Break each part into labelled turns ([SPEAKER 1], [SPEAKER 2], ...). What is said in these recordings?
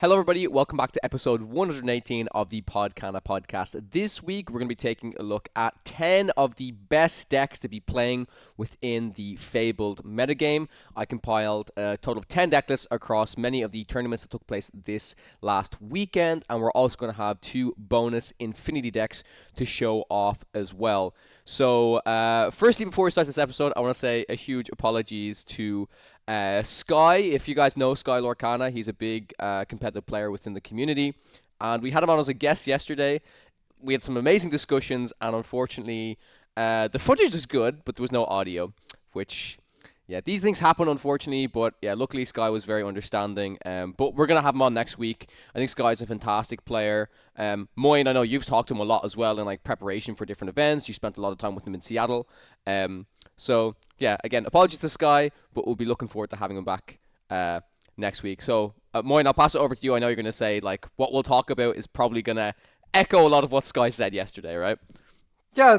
[SPEAKER 1] Hello, everybody. Welcome back to episode 118 of the Podcana podcast. This week, we're going to be taking a look at 10 of the best decks to be playing within the Fabled metagame. I compiled a total of 10 deck lists across many of the tournaments that took place this last weekend, and we're also going to have 2 bonus Infinity decks to show off as well. So, firstly, before we start this episode, I want to say a huge apologies to Sky. If you guys know SkyLorcana, he's a big competitive player within the community, and we had him on as a guest yesterday. We had some amazing discussions, and unfortunately, the footage is good, but there was no audio, which, yeah, these things happen, unfortunately, but yeah, luckily Sky was very understanding, but we're going to have him on next week. I think Sky's a fantastic player. Moyen, I know you've talked to him a lot as well in like preparation for different events. You spent a lot of time with him in Seattle. So, yeah, again, apologies to Sky, but we'll be looking forward to having him back next week. So, Moyen, I'll pass it over to you. I know you're going to say, like, what we'll talk about is probably going to echo a lot of what Sky said yesterday, right?
[SPEAKER 2] Yeah,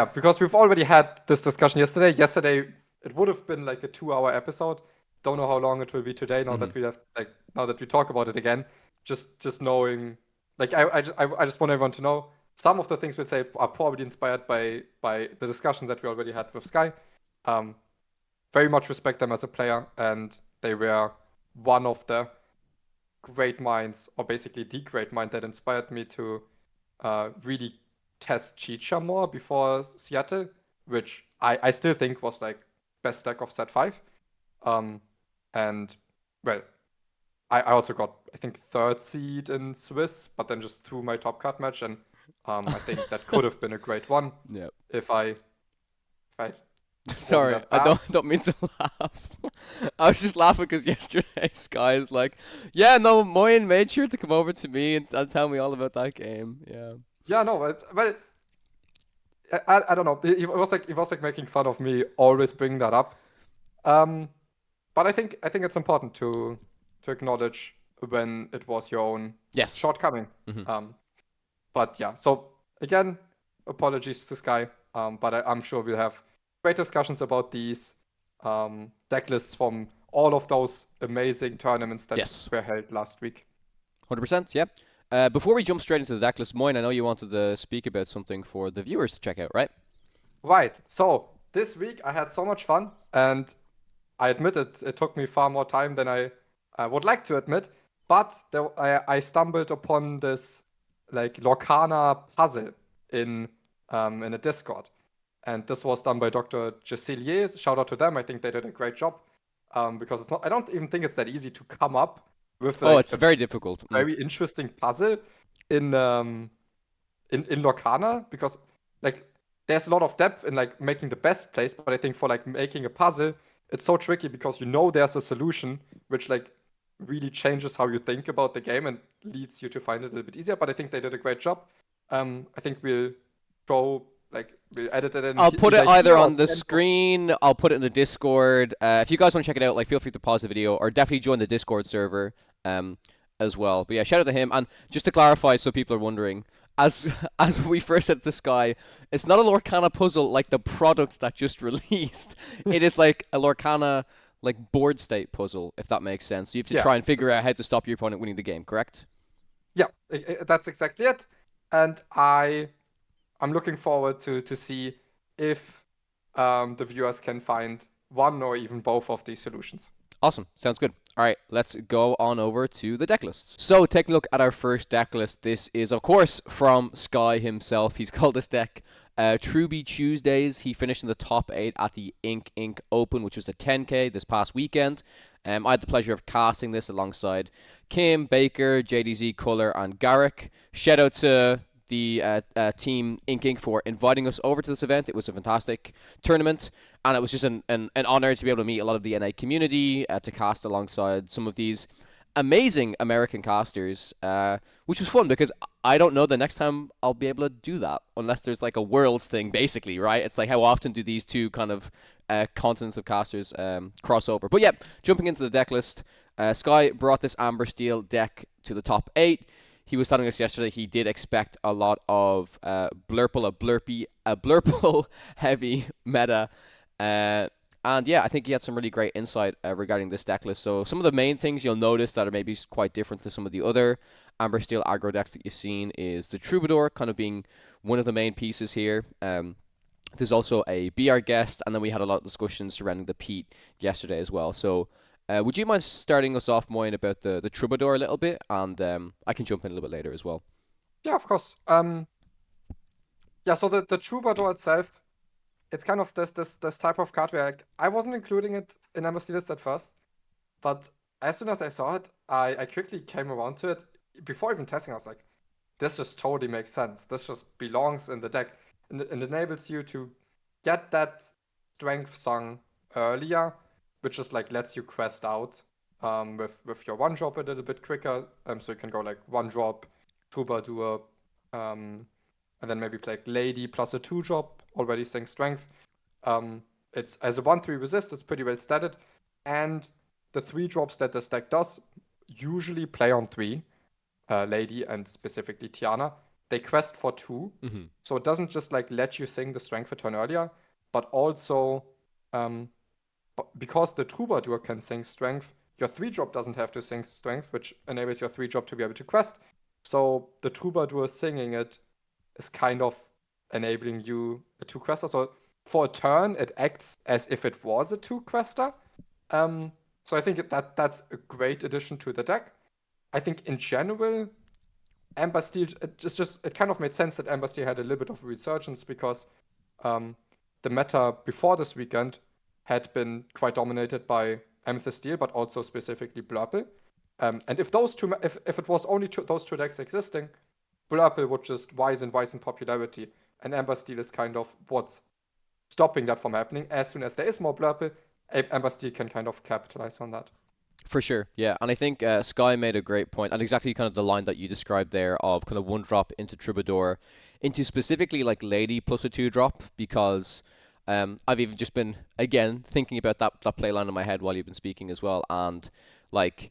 [SPEAKER 2] because we've already had this discussion yesterday. Yesterday, it would have been like a 2-hour episode. Don't know how long it will be today. Now that we talk about it again, just knowing, like, I just want everyone to know some of the things we'll say are probably inspired by the discussion that we already had with Sky. Very much respect them as a player, and they were one of the great minds, or basically the great mind that inspired me to really test Chica more before Seattle, which I still think was like best deck of set 5. And well, I also got, I think, 3rd seed in Swiss, but then just threw my top card match, and I think that could have been a great one.
[SPEAKER 1] Yeah.
[SPEAKER 2] If I
[SPEAKER 1] Sorry, I don't mean to laugh. I was just laughing because yesterday Sky is like, yeah, no, Moyen made sure to come over to me and tell me all about that game. Yeah.
[SPEAKER 2] Yeah, no, well, I don't know. It was like making fun of me always bringing that up. But I think it's important to acknowledge when it was your own shortcoming.
[SPEAKER 1] Mm-hmm.
[SPEAKER 2] But yeah, so again, apologies to Sky. But I'm sure we'll have great discussions about these deck lists from all of those amazing tournaments that were held last week.
[SPEAKER 1] 100%, yeah. Before we jump straight into the deck list, Moyen, I know you wanted to speak about something for the viewers to check out, right?
[SPEAKER 2] Right. So this week I had so much fun, and I admit it took me far more time than I would like to admit. But I stumbled upon this like Lorcana Puzzle in a Discord, and this was done by Dr. Giselier. Shout out to them. I think they did a great job, because it's not. I don't even think it's that easy to come up with. Like,
[SPEAKER 1] it's very difficult.
[SPEAKER 2] Very interesting puzzle in Lorcana, because like there's a lot of depth in like making the best place, but I think for like making a puzzle, it's so tricky because there's a solution which like really changes how you think about the game and leads you to find it a little bit easier. But I think they did a great job. I think we'll edit it in.
[SPEAKER 1] I'll put it either on the screen. I'll put it in the Discord. If you guys want to check it out, like, feel free to pause the video or definitely join the Discord server as well. But yeah, shout out to him. And just to clarify, so people are wondering, as we first said to Sky, it's not a Lorcana puzzle like the product that just released. It is like a Lorcana like board state puzzle, if that makes sense. So you have to try and figure out how to stop your opponent winning the game, correct?
[SPEAKER 2] Yeah, that's exactly it. And I'm looking forward to see if the viewers can find one or even both of these solutions.
[SPEAKER 1] Awesome. Sounds good. All right, let's go on over to the deck lists. So take a look at our first deck list. This is, of course, from Sky himself. He's called this deck Truby Tuesdays. He finished in the top 8 at the Inc. Open, which was a 10K this past weekend. I had the pleasure of casting this alongside Kim, Baker, JDZ, Culler, and Garrick. Shout out to the team Inc. for inviting us over to this event. It was a fantastic tournament, and it was just an honor to be able to meet a lot of the NA community, to cast alongside some of these amazing American casters, which was fun because I don't know the next time I'll be able to do that unless there's like a Worlds thing, basically, right? It's like, how often do these two kind of continents of casters cross over? But yeah, jumping into the deck list, Sky brought this Amber Steel deck to the top 8. He was telling us yesterday he did expect a lot of Blurple, a Blurple heavy meta, and And yeah, I think he had some really great insight regarding this deck list. So some of the main things you'll notice that are maybe quite different to some of the other Amber Steel aggro decks that you've seen is the Troubadour kind of being one of the main pieces here. There's also a Be Our Guest, and then we had a lot of discussions surrounding the Pete yesterday as well. So would you mind starting us off, Moyen, about the Troubadour a little bit? And I can jump in a little bit later as well.
[SPEAKER 2] Yeah, of course. Yeah, so the Troubadour itself, it's kind of this type of card where I wasn't including it in Amber list at first, but as soon as I saw it, I quickly came around to it. Before even testing, I was like, this just totally makes sense. This just belongs in the deck. And it enables you to get that strength song earlier, which just like lets you quest out with your one drop a little bit quicker. So you can go like one drop, Troubadour, and then maybe play like Lady plus a 2-drop, already saying strength. It's as a 1/3 resist, it's pretty well statted. And the 3 drops that this deck does usually play on 3, Lady and specifically Tiana. They quest for 2.
[SPEAKER 1] Mm-hmm.
[SPEAKER 2] So it doesn't just like let you sing the strength a turn earlier, but also because the Troubadour can sing strength, your 3-drop doesn't have to sing strength, which enables your 3-drop to be able to quest. So the Troubadour singing it is kind of enabling you a 2-quester. So for a turn, it acts as if it was a 2-quester. So I think that's a great addition to the deck. I think in general, Amber Steel, it kind of made sense that Amber Steel had a little bit of a resurgence because the meta before this weekend had been quite dominated by Amethyst Steel, but also specifically Blurple. And if it was only those 2 decks existing, Blurple would just rise in popularity, and Amber Steel is kind of what's stopping that from happening. As soon as there is more Blurple, Amber Steel can kind of capitalize on that.
[SPEAKER 1] For sure, yeah. And I think Sky made a great point, and exactly kind of the line that you described there of kind of 1-drop into Troubadour, into specifically like Lady plus a 2-drop, because I've even just been, again, thinking about that play line in my head while you've been speaking as well, and like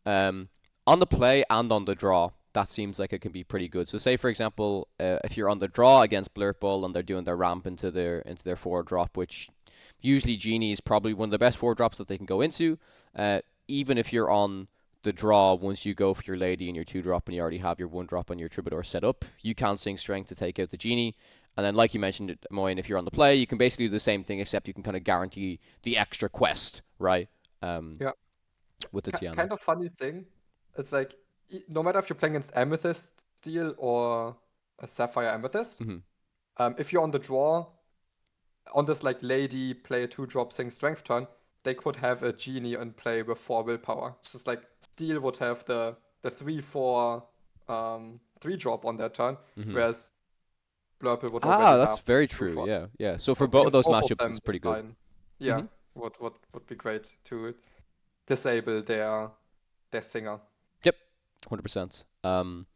[SPEAKER 1] on the play and on the draw, that seems like it can be pretty good. So say, for example, if you're on the draw against Blurple and they're doing their ramp into their 4-drop, which usually Genie is probably one of the best 4-drops that they can go into, even if you're on the draw, once you go for your Lady and your 2-drop and you already have your 1-drop and your Troubadour set up, you can sing strength to take out the Genie. And then, like you mentioned, Moyen, if you're on the play, you can basically do the same thing, except you can kind of guarantee the extra quest, right?
[SPEAKER 2] Yeah.
[SPEAKER 1] With the Tiana.
[SPEAKER 2] Kind of funny thing. It's like, no matter if you're playing against Amethyst Steel or a Sapphire Amethyst, if you're on the draw, on this like Lady play a 2-drop sing strength turn, they could have a Genie and play with 4 willpower. It's just like Steel would have the 3/4 3-drop on that turn, whereas Blurple would already
[SPEAKER 1] that's
[SPEAKER 2] have
[SPEAKER 1] very true. Yeah. So for both of those matchups, it's pretty good.
[SPEAKER 2] Yeah, would be great to disable their singer.
[SPEAKER 1] Yep, 100%.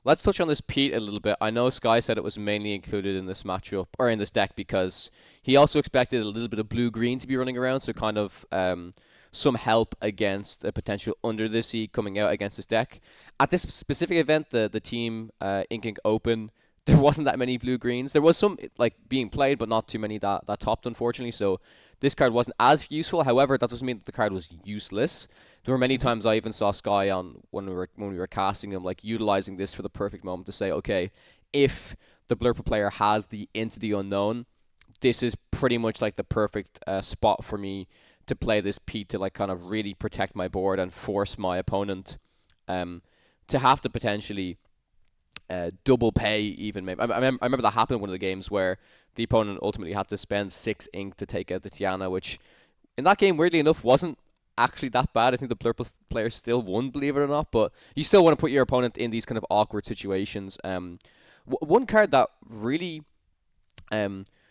[SPEAKER 1] Let's touch on this Pete a little bit. I know Sky said it was mainly included in this matchup or in this deck because he also expected a little bit of blue-green to be running around, so kind of some help against a potential under the sea coming out against this deck. At this specific event, the team Ink Open, there wasn't that many blue-greens. There was some like being played, but not too many that topped, unfortunately. So this card wasn't as useful. However, that doesn't mean that the card was useless. There were many times I even saw Sky on when we were casting him, like utilizing this for the perfect moment to say, okay, if the Blurple player has the Into the Unknown, this is pretty much like the perfect spot for me to play this Pete to like kind of really protect my board and force my opponent to have to potentially double pay even. Maybe I remember that happened in one of the games where the opponent ultimately had to spend 6 ink to take out the Tiana, which in that game, weirdly enough, wasn't actually that bad. I think the Blurple player still won, believe it or not, but you still want to put your opponent in these kind of awkward situations. One card that really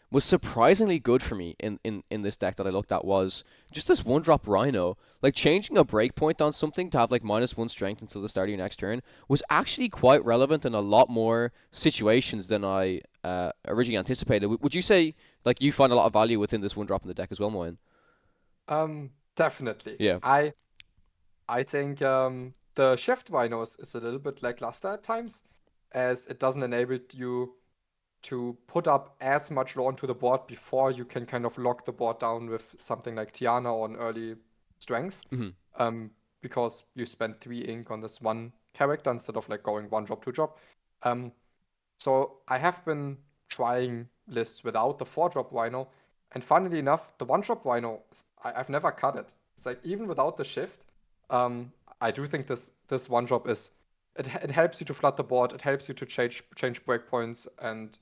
[SPEAKER 1] was surprisingly good for me in this deck that I looked at was just this 1-drop Rhino. Like changing a breakpoint on something to have like -1 strength until the start of your next turn was actually quite relevant in a lot more situations than I originally anticipated. Would you say like you find a lot of value within this 1-drop in the deck as well, Moyen?
[SPEAKER 2] Definitely.
[SPEAKER 1] Yeah.
[SPEAKER 2] I think the Shift Rhino is a little bit lackluster at times, as it doesn't enable you to put up as much lore onto the board before you can kind of lock the board down with something like Tiana or an early strength. Because you spend 3 ink on this one character instead of like going 1 drop, 2 drop. So I have been trying lists without the 4 drop Rhino, and funnily enough, the 1 drop Rhino, I've never cut it. It's like even without the shift, I do think this 1 drop is it helps you to flood the board. It helps you to change breakpoints and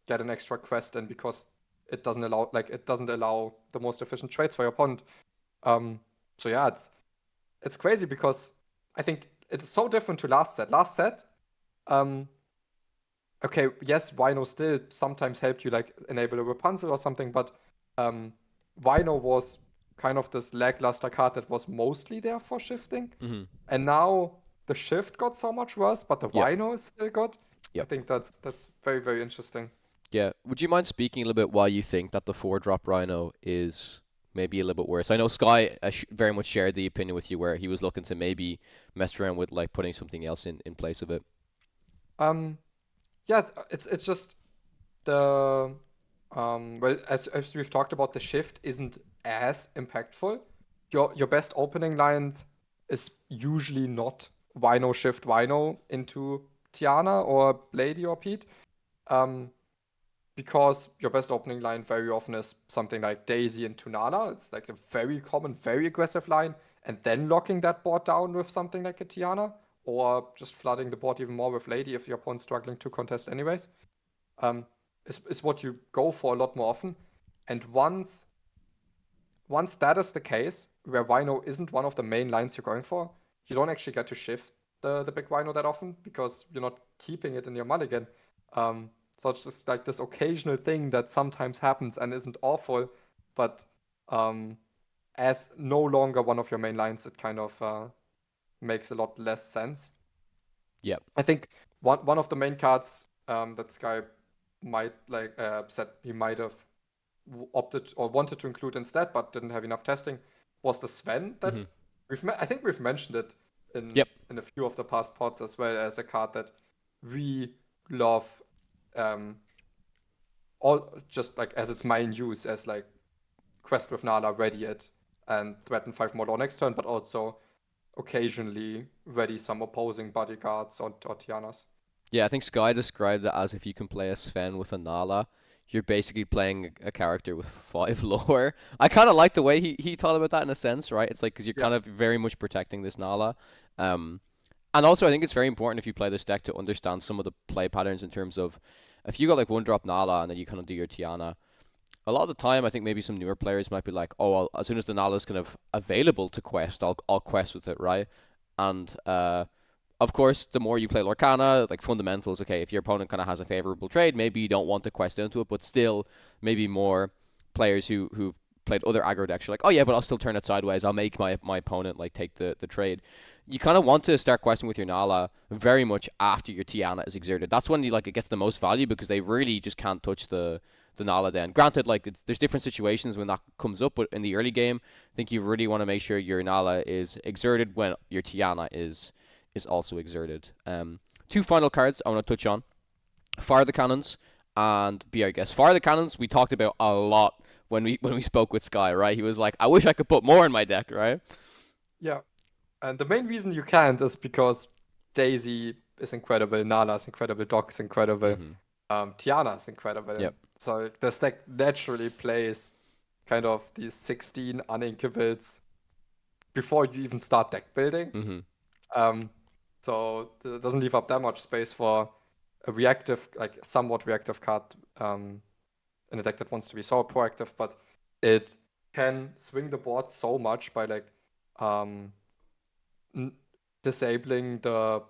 [SPEAKER 2] get an extra quest in because it doesn't allow the most efficient trades for your opponent. So yeah, it's crazy because I think it's so different to last set. Last set, okay, yes, Rhino still sometimes helped you like enable a Rapunzel or something, but Rhino was kind of this lackluster card that was mostly there for shifting. And now the shift got so much worse, but the Rhino is still good. I think that's very, very interesting.
[SPEAKER 1] Yeah. Would you mind speaking a little bit why you think that the 4-drop Rhino is maybe a little bit worse? I know Sky very much shared the opinion with you where he was looking to maybe mess around with like putting something else in place of it.
[SPEAKER 2] Yeah, it's just the well, as we've talked about, the shift isn't as impactful. Your best opening lines is usually not Rhino shift Rhino into Tiana or Lady or Pete. Because your best opening line very often is something like Daisy into Nala. It's like a very common, very aggressive line, and then locking that board down with something like a Tiana, or just flooding the board even more with Lady if your opponent's struggling to contest anyways. Is what you go for a lot more often. And once that is the case, where Rhino isn't one of the main lines you're going for, you don't actually get to shift the big Rhino that often because you're not keeping it in your mulligan. So it's just like this occasional thing that sometimes happens and isn't awful, but as no longer one of your main lines, it kind of makes a lot less sense.
[SPEAKER 1] Yeah.
[SPEAKER 2] I think one of the main cards that Sky might said he might have opted or wanted to include instead, but didn't have enough testing, was the Sven that I think we've mentioned it in a few of the past pods as well as a card that we love. All just like as its main use as like quest with Nala, ready it, and threaten 5 more lore next turn, but also occasionally ready some opposing bodyguards or Tianas.
[SPEAKER 1] Yeah, I think Sky described it as if you can play a Sven with a Nala, you're basically playing a character with 5 lore. I kind of like the way he thought about that in a sense, right? It's like because you're kind of very much protecting this Nala. And also, I think it's very important if you play this deck to understand some of the play patterns in terms of if you got like 1-drop Nala and then you kind of do your Tiana. A lot of the time, I think maybe some newer players might be like, oh, well, as soon as the Nala is kind of available to quest, I'll quest with it, right? And of course, the more you play Lorcana, like fundamentals, okay, if your opponent kind of has a favorable trade, maybe you don't want to quest into it, but still, maybe more players who've played other aggro decks are like, oh yeah, but I'll still turn it sideways. I'll make my opponent like take the trade. You kind of want to start questing with your Nala very much after your Tiana is exerted. That's when it gets the most value because they really just can't touch the Nala then. Granted, there's different situations when that comes up, but in the early game, I think you really want to make sure your Nala is exerted when your Tiana is also exerted. 2 final cards I want to touch on. Fire the Cannons and Be Our Guest. Fire the Cannons we talked about a lot when we spoke with Sky, right? He was like, I wish I could put more in my deck, right?
[SPEAKER 2] Yeah. And the main reason you can't is because Daisy is incredible, Nala is incredible, Doc is incredible, Tiana is incredible.
[SPEAKER 1] Yep.
[SPEAKER 2] So this deck naturally plays kind of these 16 uninkables before you even start deck building. So it doesn't leave up that much space for a reactive, like somewhat reactive card in a deck that wants to be so proactive, but it can swing the board so much by like disabling the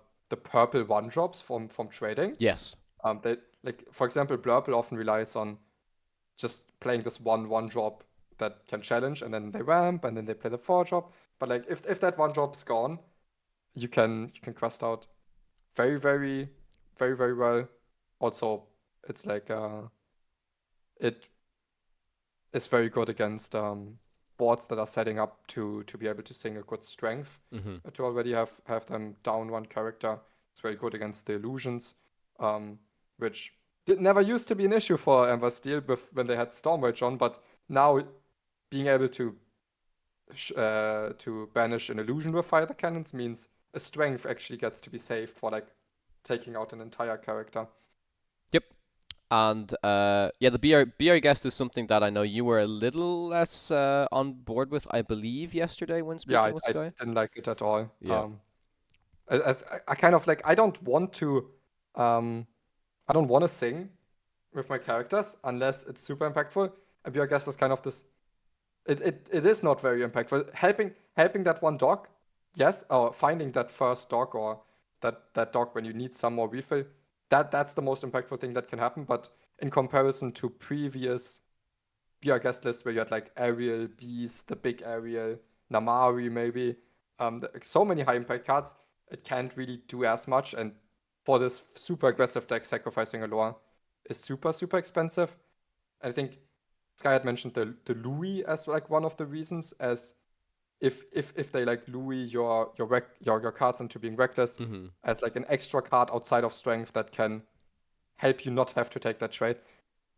[SPEAKER 2] purple 1-drops from trading.
[SPEAKER 1] Yes.
[SPEAKER 2] They, like for example, Blurple often relies on just playing this 1-1-drop that can challenge, and then they ramp, and then they play the 4-drop. But like if that 1-drop's gone, you can quest out very, very, very, very well. Also, it's like it is very good against boards that are setting up to be able to sing a good strength. To already have them down 1 character. It's very good against the illusions, which it never used to be an issue for Amber Steel when they had Stormrage on, but now being able to banish an illusion with fire cannons means a strength actually gets to be saved for like taking out an entire character.
[SPEAKER 1] Yep. And yeah, the BR guest is something that I know you were a little less on board with, I believe, yesterday when speaking with
[SPEAKER 2] I
[SPEAKER 1] Sky.
[SPEAKER 2] didn't like it at all.
[SPEAKER 1] Yeah.
[SPEAKER 2] As I kind of like, I don't want to sing with my characters unless it's super impactful. And BR guest is kind of this. It is not very impactful. Helping that one dog, yes, or finding that first dog or that dog when you need some more refill, that's the most impactful thing that can happen. But in comparison to previous BR guest lists where you had like Ariel, Beast, the big Ariel, Namari maybe, so many high impact cards, it can't really do as much. And for this super aggressive deck, sacrificing a lore is super, super expensive. I think Sky had mentioned the Louis as like one of the reasons, as if they like Louis your cards into being reckless as like an extra card outside of strength that can help you not have to take that trade.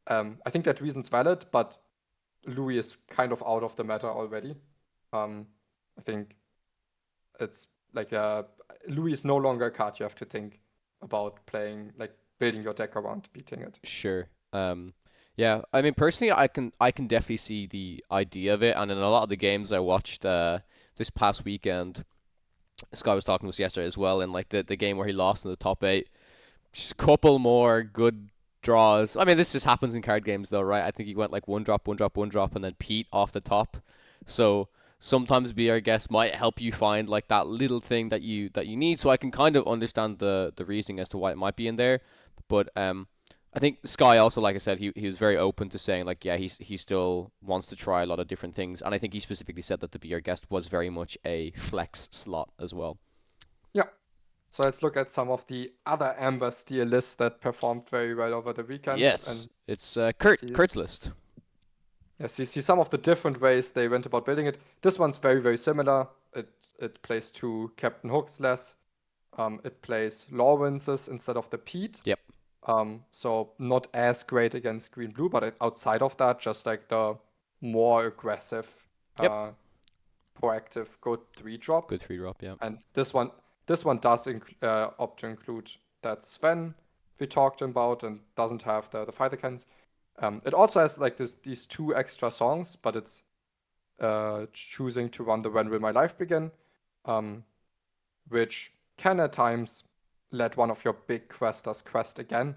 [SPEAKER 2] I think that reason's valid, but Louis is kind of out of the matter already. I think it's like Louis is no longer a card you have to think about playing, like building your deck around beating it.
[SPEAKER 1] Sure. Yeah, I mean personally, I can definitely see the idea of it, and in a lot of the games I watched this past weekend, Scott was talking to us yesterday as well, in like the game where he lost in the top 8, just a couple more good draws. I mean, this just happens in card games though, right? I think he went like one drop, and then Pete off the top. So sometimes BR guess might help you find like that little thing that you need. So I can kind of understand the reasoning as to why it might be in there, but I think Sky also, like I said, he was very open to saying like, yeah, he still wants to try a lot of different things, and I think he specifically said that the BR guest was very much a flex slot as well.
[SPEAKER 2] Yeah. So let's look at some of the other Amber Steel lists that performed very well over the weekend.
[SPEAKER 1] Yes,
[SPEAKER 2] and
[SPEAKER 1] it's Kurt's list.
[SPEAKER 2] Yes, you see some of the different ways they went about building it. This one's very, very similar. It plays 2 Captain Hooks less. It plays Lawrence's instead of the Pete.
[SPEAKER 1] Yep.
[SPEAKER 2] So not as great against green blue, but outside of that, just like the more aggressive, proactive good 3-drop.
[SPEAKER 1] Good 3-drop, yeah.
[SPEAKER 2] And this one does opt to include that Sven we talked about and doesn't have the fighter cans. It also has like these 2 extra songs, but it's choosing to run the When Will My Life Begin, which can at times let one of your big questers quest again.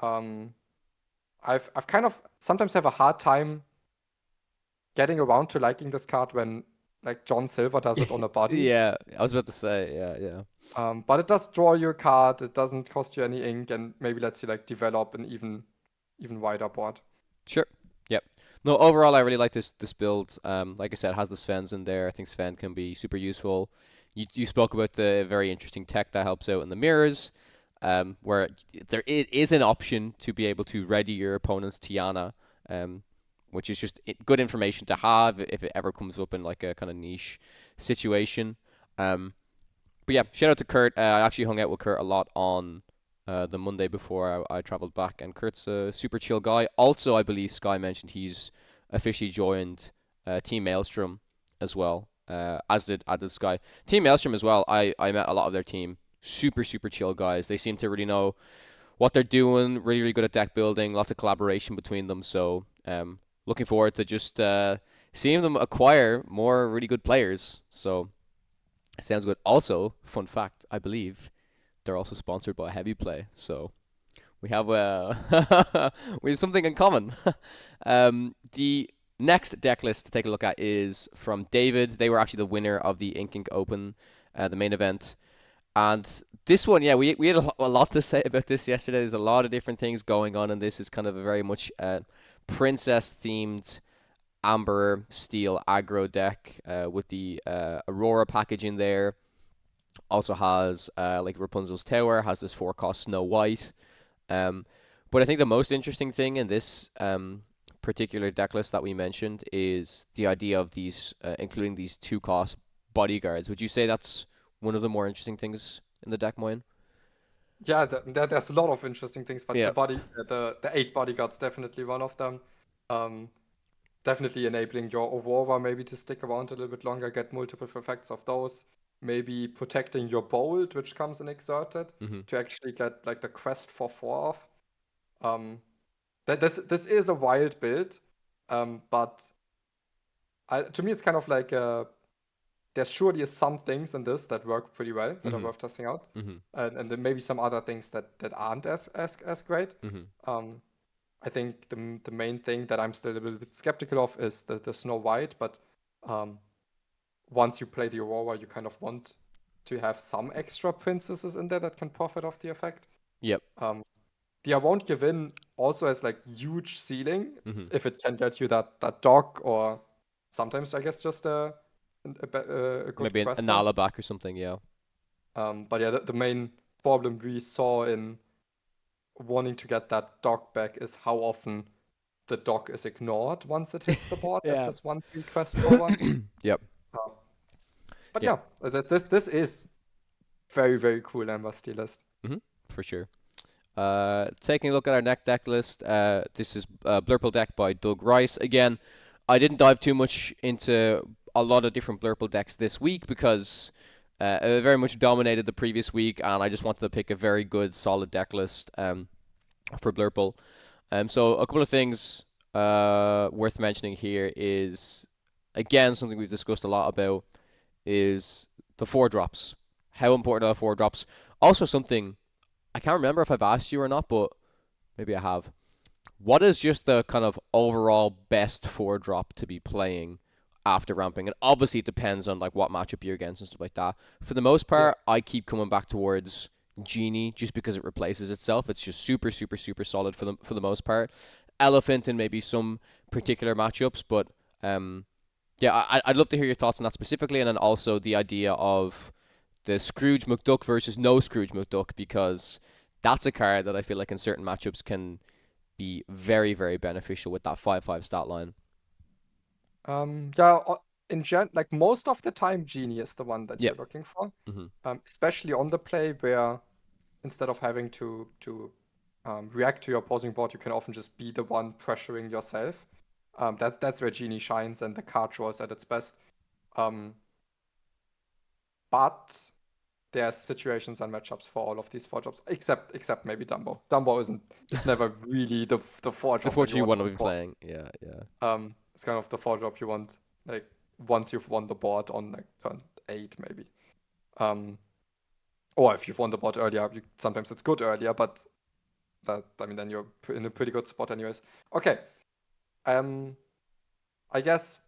[SPEAKER 2] I've kind of sometimes have a hard time getting around to liking this card when like John Silver does it on a body.
[SPEAKER 1] Yeah, I was about to say, yeah.
[SPEAKER 2] But it does draw you a card, it doesn't cost you any ink, and maybe lets you like develop an even wider board.
[SPEAKER 1] Sure. Yep. No, overall I really like this build. Like I said, it has the Svens in there. I think Sven can be super useful. You spoke about the very interesting tech that helps out in the mirrors, where there is an option to be able to ready your opponent's Tiana, which is just good information to have if it ever comes up in like a kind of niche situation. But yeah, shout out to Kurt. I actually hung out with Kurt a lot on the Monday before I traveled back, and Kurt's a super chill guy. Also, I believe Sky mentioned he's officially joined Team Maelstrom as well, as did Sky. Team Maelstrom as well, I met a lot of their team. Super, super chill guys. They seem to really know what they're doing, really, really good at deck building, lots of collaboration between them. So looking forward to just seeing them acquire more really good players. So sounds good. Also, fun fact, I believe they're also sponsored by Heavy Play, so we have we have something in common. The next deck list to take a look at is from David. They were actually the winner of the Ink Open, the main event. And this one, yeah, we had a lot to say about this yesterday. There's a lot of different things going on in this. It's kind of a very much princess-themed Amber Steel aggro deck with the Aurora package in there. Also has like Rapunzel's Tower, has this 4-cost Snow White. But I think the most interesting thing in this particular deck list that we mentioned is the idea of these, including these 2-cost bodyguards. Would you say that's one of the more interesting things in the deck, Moyen?
[SPEAKER 2] Yeah, there's a lot of interesting things, but
[SPEAKER 1] Yeah.
[SPEAKER 2] the 8 bodyguards definitely one of them. Um, Definitely enabling your Aurora maybe to stick around a little bit longer, get multiple effects of those. Maybe protecting your Bolt, which comes in Exerted,
[SPEAKER 1] Mm-hmm.
[SPEAKER 2] to actually get like the Quest for 4 off. This is a wild build, but to me it's kind of like there surely is some things in this that work pretty well that are
[SPEAKER 1] Mm-hmm.
[SPEAKER 2] worth testing out,
[SPEAKER 1] Mm-hmm.
[SPEAKER 2] and then maybe some other things that aren't as great.
[SPEAKER 1] Mm-hmm.
[SPEAKER 2] Um, I think the main thing that I'm still a little bit skeptical of is the Snow White, but um, once you play the Aurora, you kind of want to have some extra princesses in there that can profit off the effect.
[SPEAKER 1] Yep.
[SPEAKER 2] The I Won't Give In also has like huge ceiling
[SPEAKER 1] Mm-hmm.
[SPEAKER 2] if it can get you that dog, or sometimes I guess just a good
[SPEAKER 1] Maybe an
[SPEAKER 2] quester.
[SPEAKER 1] Anala back or something. Yeah.
[SPEAKER 2] But yeah, the main problem we saw in wanting to get that dog back is how often the dog is ignored once it hits the board as
[SPEAKER 1] Yeah.
[SPEAKER 2] this one free quest for one.
[SPEAKER 1] Yep.
[SPEAKER 2] Uh, but
[SPEAKER 1] Yep.
[SPEAKER 2] yeah, this is very, very cool Amber Steel list.
[SPEAKER 1] Mm-hmm. For sure. Taking a look at our next deck list, this is Blurple deck by Doug Rice. Again, I didn't dive too much into a lot of different Blurple decks this week because it very much dominated the previous week, and I just wanted to pick a very good, solid deck list for Blurple. So a couple of things worth mentioning here is, again, something we've discussed a lot about is the 4-drops. How important are the 4-drops? Also something I can't remember if I've asked you or not, but maybe I have. What is just the kind of overall best 4-drop to be playing after ramping? And obviously it depends on like what matchup you're against and stuff like that. For the most
[SPEAKER 2] Yeah.
[SPEAKER 1] part, I keep coming back towards Genie just because it replaces itself. It's just super, super, super solid for the most part. Elephant in maybe some particular matchups, but yeah, I'd love to hear your thoughts on that specifically, and then also the idea of the Scrooge McDuck versus no Scrooge McDuck, because that's a card that I feel like in certain matchups can be very, very beneficial with that 5/5 stat line.
[SPEAKER 2] Yeah, like most of the time, Genie is the one that
[SPEAKER 1] Yep.
[SPEAKER 2] you're looking for.
[SPEAKER 1] Mhm.
[SPEAKER 2] Especially on the play where instead of having to react to your opposing board, you can often just be the one pressuring yourself. That's where Genie shines and the card draw is at its best. But there's situations and matchups for all of these 4-drops, except maybe Dumbo. Dumbo is never really the
[SPEAKER 1] The
[SPEAKER 2] 4-drop that you
[SPEAKER 1] 4 you
[SPEAKER 2] want
[SPEAKER 1] want
[SPEAKER 2] on
[SPEAKER 1] to
[SPEAKER 2] the
[SPEAKER 1] be
[SPEAKER 2] board.
[SPEAKER 1] playing. Yeah, yeah.
[SPEAKER 2] It's kind of the 4-drop you want, like once you've won the board on like turn 8 maybe. Or if you've won the board earlier, sometimes it's good earlier, but then you're in a pretty good spot anyways. Okay. I guess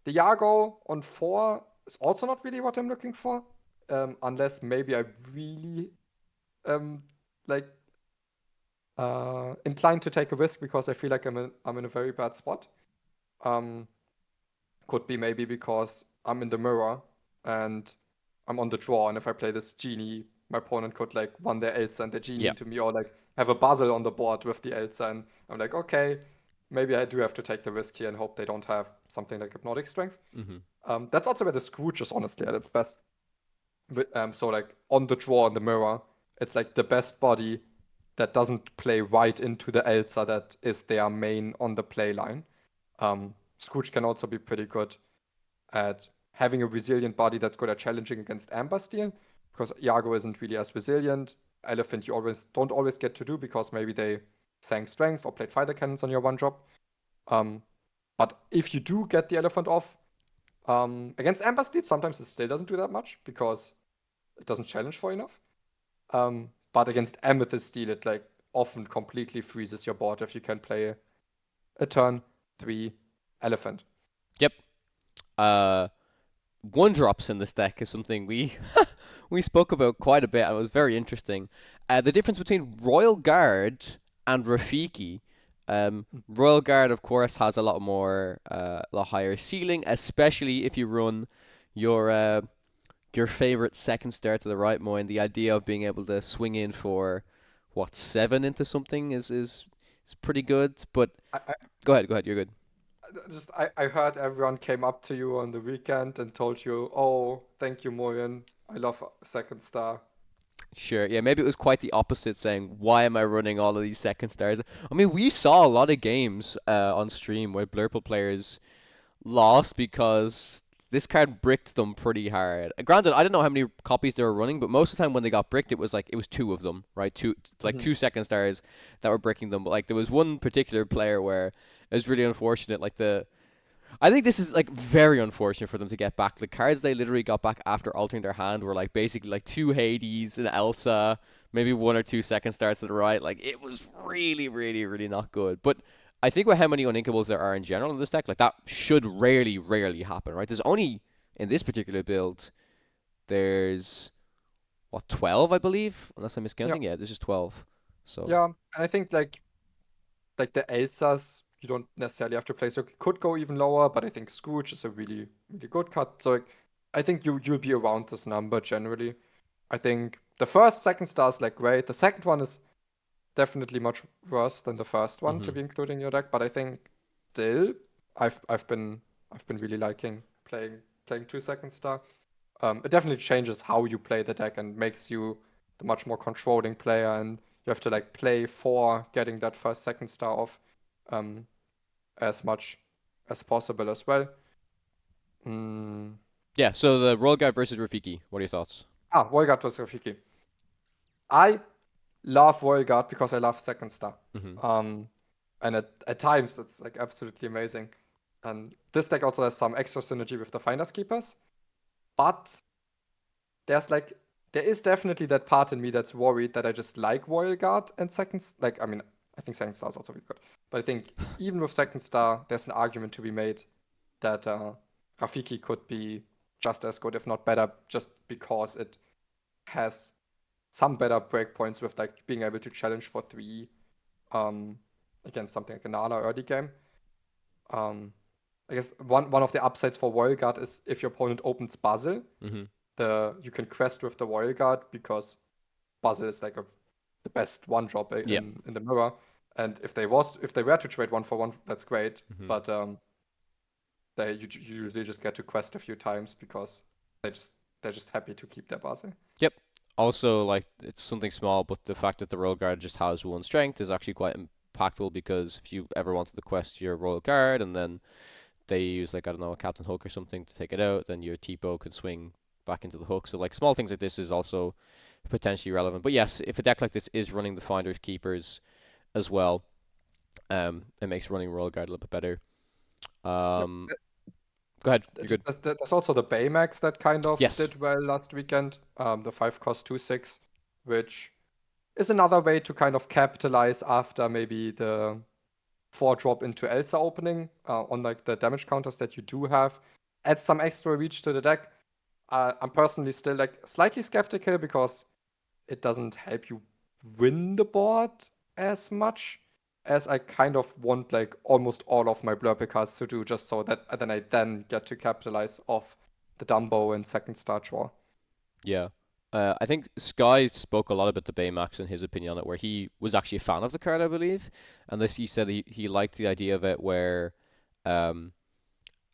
[SPEAKER 2] Thiago on 4 is also not really what I'm looking for. Unless maybe I really like inclined to take a risk because I feel like I'm in a very bad spot. Could be maybe because I'm in the mirror and I'm on the draw, and if I play this Genie, my opponent could like run their Elsa and their Genie
[SPEAKER 1] Yeah.
[SPEAKER 2] into me, or like have a Puzzle on the board with the Elsa, and I'm like, okay, maybe I do have to take the risk here and hope they don't have something like Hypnotic Strength. That's also where the Scrooge is honestly at its best. So like on the draw in the mirror, it's like the best body that doesn't play right into the Elsa that is their main on the play line. Scrooge can also be pretty good at having a resilient body that's good at challenging against Amber Steel, because Iago isn't really as resilient. Elephant you don't always get to do because maybe they sang strength or played fighter cannons on your 1-drop. But if you do get the elephant off, against Amber Steel, sometimes it still doesn't do that much because it doesn't challenge for enough. But against Amethyst Steel, it like often completely freezes your board if you can play a turn 3 elephant.
[SPEAKER 1] Yep. 1-drops in this deck is something we we spoke about quite a bit, and it was very interesting. The difference between Royal Guard and Rafiki. Royal Guard, of course, has a lot more, a lot higher ceiling, especially if you run your favorite second star to the right, Moyen. The idea of being able to swing in for 7 into something is pretty good. But
[SPEAKER 2] I,
[SPEAKER 1] go ahead. You're good.
[SPEAKER 2] I heard everyone came up to you on the weekend and told you, "Oh, thank you, Moyen. I love second star."
[SPEAKER 1] Sure. Yeah, maybe it was quite the opposite, saying, "Why am I running all of these second stars?" I mean, we saw a lot of games on stream where Blurple players lost because this card bricked them pretty hard. Granted, I don't know how many copies they were running, but most of the time when they got bricked, it was two of them, right?
[SPEAKER 2] Mhm.
[SPEAKER 1] Two second stars that were bricking them. But like there was one particular player where it was really unfortunate. I think this is like very unfortunate for them to get back. The cards they literally got back after altering their hand were like basically like two Hades, and Elsa, maybe one or two second stars to the right. Like it was really, really, really not good. But I think with how many uninkables there are in general in this deck, like that should rarely, rarely happen, right? There's only in this particular build, there's what 12, I believe, unless I'm
[SPEAKER 2] Yeah,
[SPEAKER 1] miscounting. Yeah, there's just 12. So.
[SPEAKER 2] yeah, and I think like the Elsas, you don't necessarily have to play. So it could go even lower, but I think Scrooge is a really, really good card. So like, I think you'll be around this number generally. I think the first, second star is like great. The second one is definitely much worse than the first one to
[SPEAKER 1] Mhm.
[SPEAKER 2] be included in your deck. But I think still, I've been really liking playing two second star. It definitely changes how you play the deck and makes you the much more controlling player, and you have to like play for getting that first second star off um, as much as possible as well. Mm.
[SPEAKER 1] Yeah. So the Royal Guard versus Rafiki. What are your thoughts?
[SPEAKER 2] Volgard was Rafiki. I love Volgard because I love second star.
[SPEAKER 1] Mhm.
[SPEAKER 2] Um, and at times it's like absolutely amazing. And this deck also has some extra synergy with the Finders Keepers, but there's like there is definitely that part in me that's worried that I just like Royal Guard and seconds. Like, I mean, I think second star is also really good, but I think even with second star, there's an argument to be made that Rafiki could be just as good, if not better, just because it has some better breakpoints with like being able to challenge for 3 um, against something like a Nala early game. Um, I guess one of the upsides for Royal Guard is if your opponent opens Basil,
[SPEAKER 1] Mhm.
[SPEAKER 2] you can quest with the Royal Guard because Basil is like the best one drop
[SPEAKER 1] Yeah.
[SPEAKER 2] in the mirror. And if they were to trade 1 for 1, that's great.
[SPEAKER 1] Mhm.
[SPEAKER 2] But you usually just get to quest a few times because they're just happy to keep their Basil.
[SPEAKER 1] Yep. Also, like it's something small, but the fact that the Royal Guard just has one strength is actually quite impactful because if you ever wanted to quest your Royal Guard and then they use like I don't know a Captain Hook or something to take it out, then your Tipo could swing back into the hook. So like small things like this is also potentially relevant. But yes, if a deck like this is running the Finders Keepers as well, it makes running Royal Guard a little bit better.
[SPEAKER 2] Yep.
[SPEAKER 1] Um, Go ahead. You're good.
[SPEAKER 2] There's also the Baymax that kind of
[SPEAKER 1] Yes.
[SPEAKER 2] did well last weekend. The 5 cost 2/6, which is another way to kind of capitalize after maybe the 4 drop into Elsa opening on like the damage counters that you do have. Add some extra reach to the deck. I'm personally still like slightly skeptical because it doesn't help you win the board as much as I kind of want like almost all of my Blurple cards to do, just so that then I then get to capitalize off the Dumbo and second star draw.
[SPEAKER 1] Yeah. I think Sky spoke a lot about the Baymax and his opinion on it, where he was actually a fan of the card, I believe. And this, he said he liked the idea of it where um,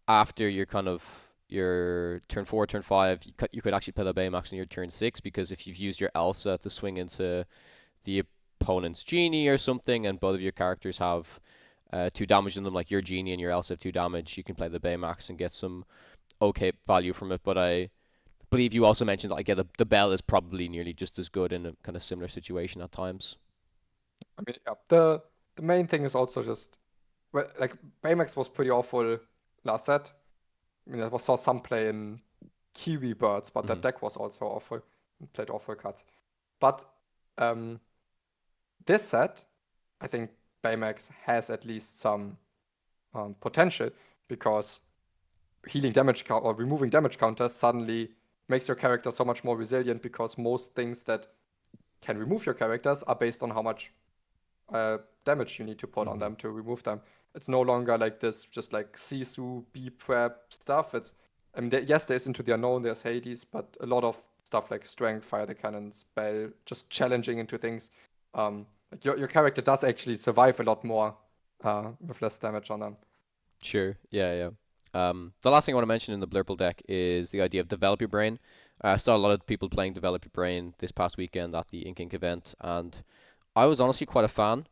[SPEAKER 1] after your kind of your turn 4, turn 5, you could actually play the Baymax in your turn 6 because if you've used your Elsa to swing into the opponent's Genie or something and both of your characters have 2 damage in them, like your Genie and your Elsa have 2 damage, you can play the Baymax and get some okay value from it. But I believe you also mentioned that like yeah, the bell is probably nearly just as good in a kind of similar situation at times.
[SPEAKER 2] I mean, yeah, the main thing is also just well, like Baymax was pretty awful last set. I mean, I saw some play in Kiwi Birds, but
[SPEAKER 1] Hmm.
[SPEAKER 2] that deck was also awful and played awful cards. But um, this set, I think Baymax has at least some potential because healing damage or removing damage counters suddenly makes your character so much more resilient because most things that can remove your characters are based on how much damage you need to put on
[SPEAKER 1] Hmm.
[SPEAKER 2] them to remove them. It's no longer like this, just like Sisu, B prep stuff. I mean, yes, there's Into the Unknown, there's Hades, but a lot of stuff like Strength, Fire the Cannon, Spell, just challenging into things. Like your character does actually survive a lot more with less damage on them.
[SPEAKER 1] Sure. Yeah, yeah. The last thing I want to mention in the Blurple deck is the idea of develop your brain. I saw a lot of people playing Develop Your Brain this past weekend at the Ink Inc event, and I was honestly quite a fan.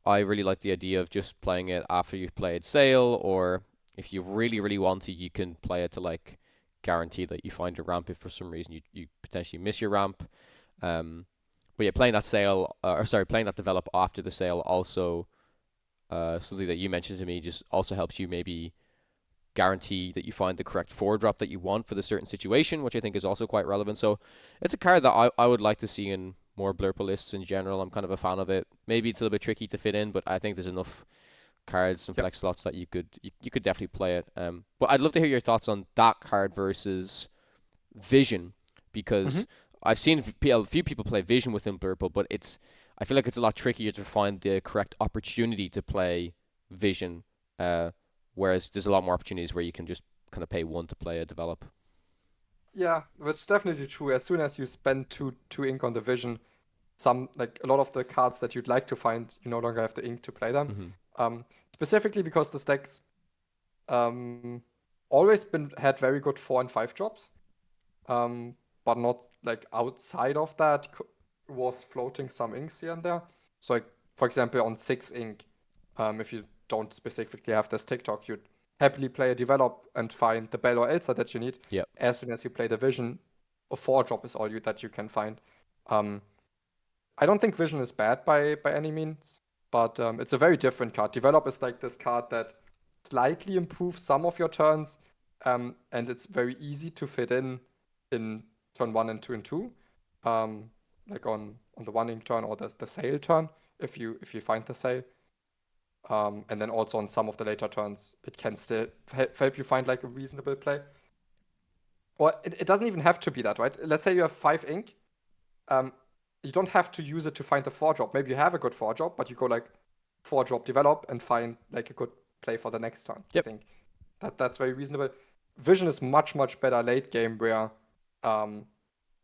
[SPEAKER 1] I really like the idea of just playing it after you've played Sail, or if you really, really want to, you can play it to like guarantee that you find your ramp if for some reason you potentially miss your ramp. But yeah, playing that Sail, or sorry, playing that Develop after the Sail also, something that you mentioned to me just also helps you maybe guarantee that you find the correct 4-drop that you want for the certain situation, which I think is also quite relevant. So it's a card that I would like to see in more Blurple lists in general. I'm kind of a fan of it. Maybe it's a little bit tricky to fit in, but I think there's enough cards and flex slots that you could definitely play it. But I'd love to hear your thoughts on that card versus Vision, because I've seen a few people play Vision within Blurple, but I feel like it's a lot trickier to find the correct opportunity to play Vision. Whereas there's a lot more opportunities where you can just kind of pay one to play a Develop.
[SPEAKER 2] Yeah, that's definitely true. As soon as you spend two ink on the Vision, like a lot of the cards that you'd like to find, you no longer have the ink to play them. Specifically because the stacks always had very good 4 and 5 drops, but not like outside of that was floating some inks here and there. So like, for example, on 6 ink, if you don't specifically have this TikTok, you'd happily play a Develop and find the Bell or Elsa that you need.
[SPEAKER 1] Yep.
[SPEAKER 2] As soon as you play the Vision, a 4-drop is all that you can find. I don't think Vision is bad by any means, but it's a very different card. Develop is like this card that slightly improves some of your turns, and it's very easy to fit in turn 1 and 2 and 2, like on the 1 ink turn or the Sail turn, if you find the Sail. And then also on some of the later turns, it can still help you find like a reasonable play. Or it doesn't even have to be that, right? Let's say you have 5 ink. You don't have to use it to find the 4-drop. Maybe you have a good 4-drop, but you go like 4-drop Develop and find like a good play for the next turn.
[SPEAKER 1] Yep.
[SPEAKER 2] I think that's very reasonable. Vision is much, much better late game where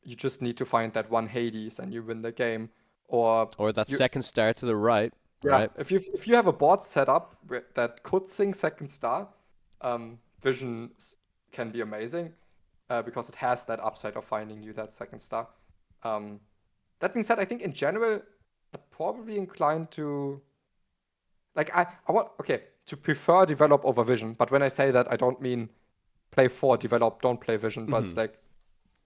[SPEAKER 2] you just need to find that one Hades and you win the game. Or
[SPEAKER 1] that second star to the right.
[SPEAKER 2] Yeah,
[SPEAKER 1] right?
[SPEAKER 2] If you have a board set up that could sing second star, Vision can be amazing because it has that upside of finding you that second star. That being said, I think in general, I'm probably inclined to like I want to prefer Develop over Vision. But when I say that, I don't mean play 4 Develop, don't play Vision. But it's like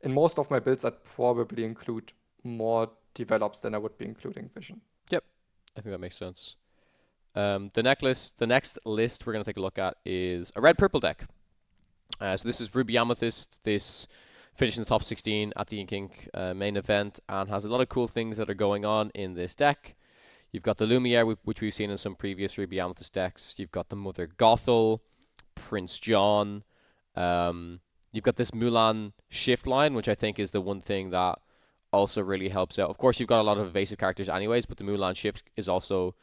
[SPEAKER 2] in most of my builds, I'd probably include more Develops than I would be including Vision.
[SPEAKER 1] Yep. I think that makes sense. The next list we're going to take a look at is a red-purple deck. So this is Ruby Amethyst. This finished in the top 16 at the Ink Inc. Main event and has a lot of cool things that are going on in this deck. You've got the Lumiere, which we've seen in some previous Ruby Amethyst decks. You've got the Mother Gothel, Prince John. You've got this Mulan shift line, which I think is the one thing that also really helps out. Of course, you've got a lot of evasive characters anyways, but the Mulan shift is also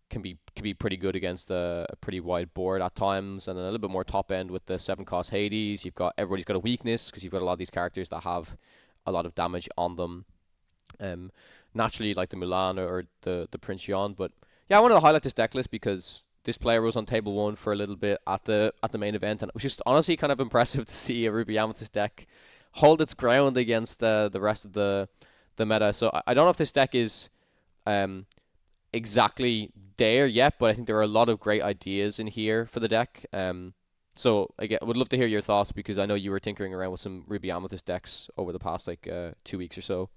[SPEAKER 1] can be pretty good against a pretty wide board at times, and then a little bit more top end with the 7-cost Hades. Everybody's got a weakness because you've got a lot of these characters that have a lot of damage on them. Naturally, like the Mulan or the Prince John, but yeah, I wanted to highlight this deck list because this player was on table 1 for a little bit at the main event, and it was just honestly kind of impressive to see a Ruby Amethyst deck hold its ground against the rest of the meta. So I don't know if this deck is exactly there yet, but I think there are a lot of great ideas in here for the deck. So again, I would love to hear your thoughts because I know you were tinkering around with some Ruby Amethyst decks over the past 2 weeks or so.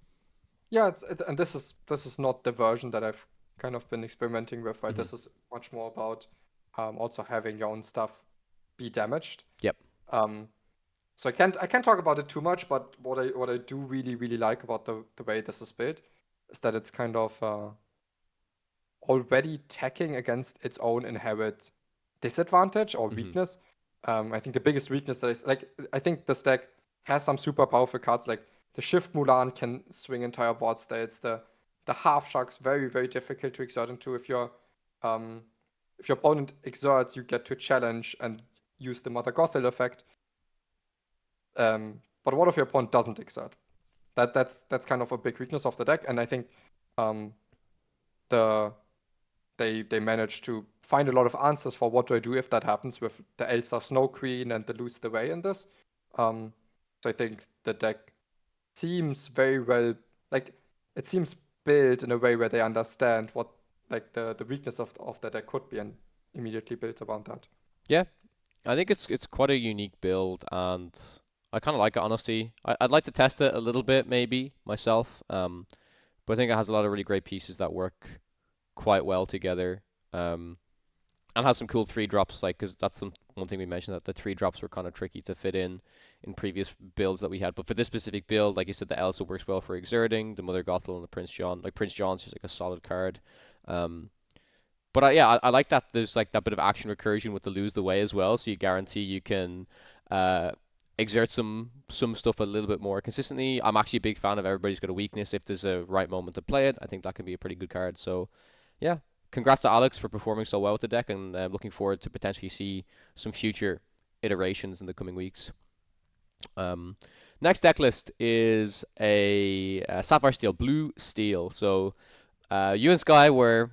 [SPEAKER 2] Yeah, and this is not the version that I've kind of been experimenting with, right? This is much more about also having your own stuff be damaged.
[SPEAKER 1] Yep.
[SPEAKER 2] So I can't talk about it too much, but what I do really, really like about the way this is built is that it's kind of already tacking against its own inherent disadvantage or weakness. I think the biggest weakness that is I think this deck has some super powerful cards like the Shift Mulan can swing entire board states. The Half Shark's very, very difficult to exert into. If your opponent exerts, you get to challenge and use the Mother Gothel effect. But what if your opponent doesn't exert? That's kind of a big weakness of the deck, and I think they managed to find a lot of answers for what do I do if that happens with the Elsa Snow Queen and the Lose the Way in this. So I think the deck seems very well, like it seems built in a way where they understand what like the weakness of the deck could be and immediately built around that.
[SPEAKER 1] Yeah, I think it's quite a unique build, and I kind of like it honestly. I'd like to test it a little bit maybe myself, but I think it has a lot of really great pieces that work quite well together. And has some cool three drops, like because that's one thing we mentioned, that the three drops were kind of tricky to fit in previous builds that we had. But for this specific build, like you said, the Elsa works well for exerting, the Mother Gothel and the Prince John. Like Prince John's just like a solid card. But I like that there's like that bit of action recursion with the lose the way as well, so you guarantee you can exert some stuff a little bit more consistently. I'm actually a big fan of everybody's got a weakness. If there's a right moment to play it, I think that can be a pretty good card. So yeah, congrats to Alex for performing so well with the deck, and looking forward to potentially see some future iterations in the coming weeks. Next deck list is a Sapphire Steel, Blue Steel. So you and Sky were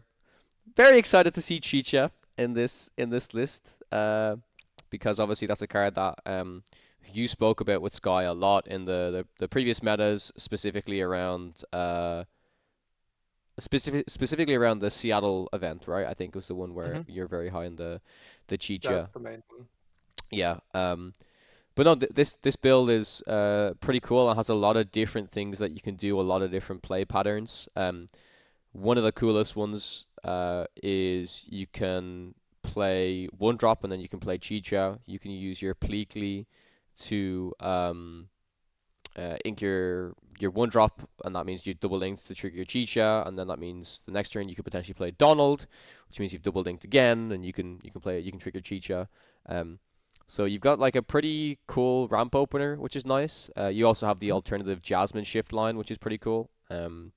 [SPEAKER 1] very excited to see Chicha in this list, because obviously that's a card that you spoke about with Sky a lot in the previous metas, specifically around specifically around the Seattle event, right? I think it was the one where you're very high in the Chicha.
[SPEAKER 2] That's the main one.
[SPEAKER 1] Yeah. But no, this build is pretty cool and has a lot of different things that you can do, a lot of different play patterns. One of the coolest ones is you can play one drop and then you can play Chicha. You can use your Pleakley to ink your one drop, and that means you double inked to trigger your Chicha, and then that means the next turn you could potentially play Donald, which means you've double inked again, and you can trigger Chicha. So you've got like a pretty cool ramp opener, which is nice. You also have the alternative Jasmine shift line, which is pretty cool. And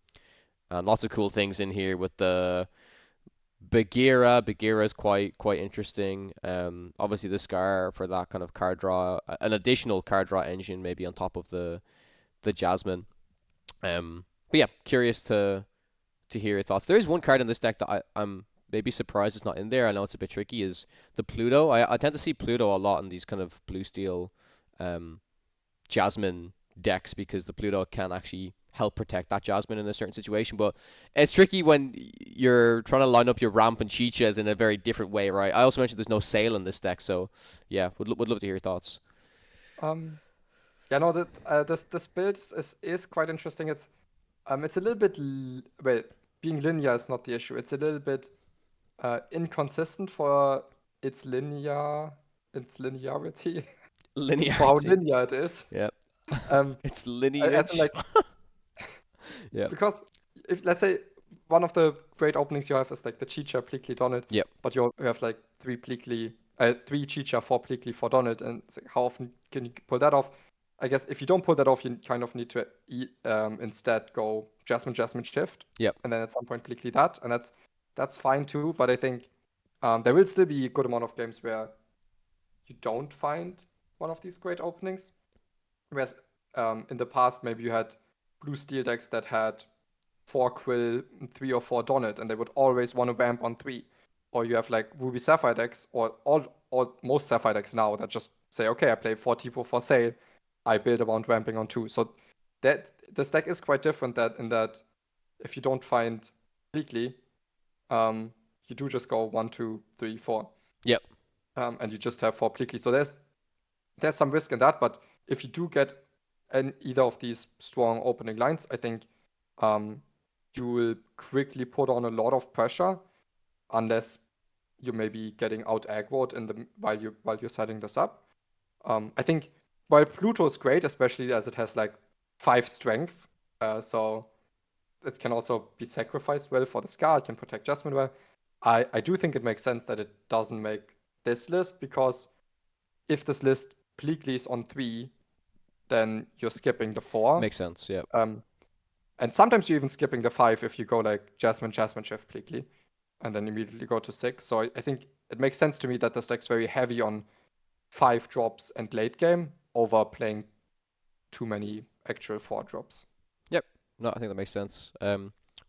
[SPEAKER 1] lots of cool things in here with the Bagheera. Bagheera is quite interesting. Obviously the Scar for that kind of card draw, an additional card draw engine maybe on top of the Jasmine. But yeah, curious to hear your thoughts. There is one card in this deck that I'm maybe surprised it's not in there. I know it's a bit tricky. Is the Pluto? I tend to see Pluto a lot in these kind of blue steel, Jasmine decks, because the Pluto can actually help protect that Jasmine in a certain situation. But it's tricky when you're trying to line up your ramp and Chichas in a very different way, right? I also mentioned there's no sail in this deck, so yeah, would love to hear your thoughts.
[SPEAKER 2] Yeah, no, that this build is quite interesting. It's a little bit well, being linear is not the issue. It's a little bit inconsistent for its linearity.
[SPEAKER 1] Linearity.
[SPEAKER 2] For how linear it is.
[SPEAKER 1] Yeah. It's lineage.
[SPEAKER 2] As in, like,
[SPEAKER 1] yeah.
[SPEAKER 2] Because if, let's say, one of the great openings you have is like the Chicha, Pleakley, Donald.
[SPEAKER 1] Yep.
[SPEAKER 2] But you have like three Chicha, four Pleakley, four Donald, and it's like, how often can you pull that off? I guess if you don't pull that off, you kind of need to instead go Jasmine shift.
[SPEAKER 1] Yep.
[SPEAKER 2] And then at some point Pleakley that, and that's fine too. But I think there will still be a good amount of games where you don't find one of these great openings. Whereas in the past, maybe you had blue steel decks that had 4 Quill, 3 or 4 Donald, and they would always want to vamp on 3. Or you have like Ruby Sapphire decks, or most Sapphire decks now that just say, okay, I play 4 Tipo for sale, I build around vamping on 2. So that this deck is quite different in that if you don't find Pleakley, you do just go 1, 2, 3, 4.
[SPEAKER 1] Yep.
[SPEAKER 2] And you just have 4 Pleakley. So there's some risk in that, but if you do get either of these strong opening lines, I think you will quickly put on a lot of pressure, unless you may be getting out aggroed while you're setting this up. I think while Pluto is great, especially as it has like 5 strength, so it can also be sacrificed well for the Scar. It can protect Jasmine well. I do think it makes sense that it doesn't make this list, because if this list Pleakley's on 3, then you're skipping the 4.
[SPEAKER 1] Makes sense, yeah.
[SPEAKER 2] And sometimes you're even skipping the 5 if you go like Jasmine shift Pleakley, and then immediately go to 6. So I think it makes sense to me that this deck's very heavy on 5 drops and late game over playing too many actual 4 drops.
[SPEAKER 1] Yep. No, I think that makes sense.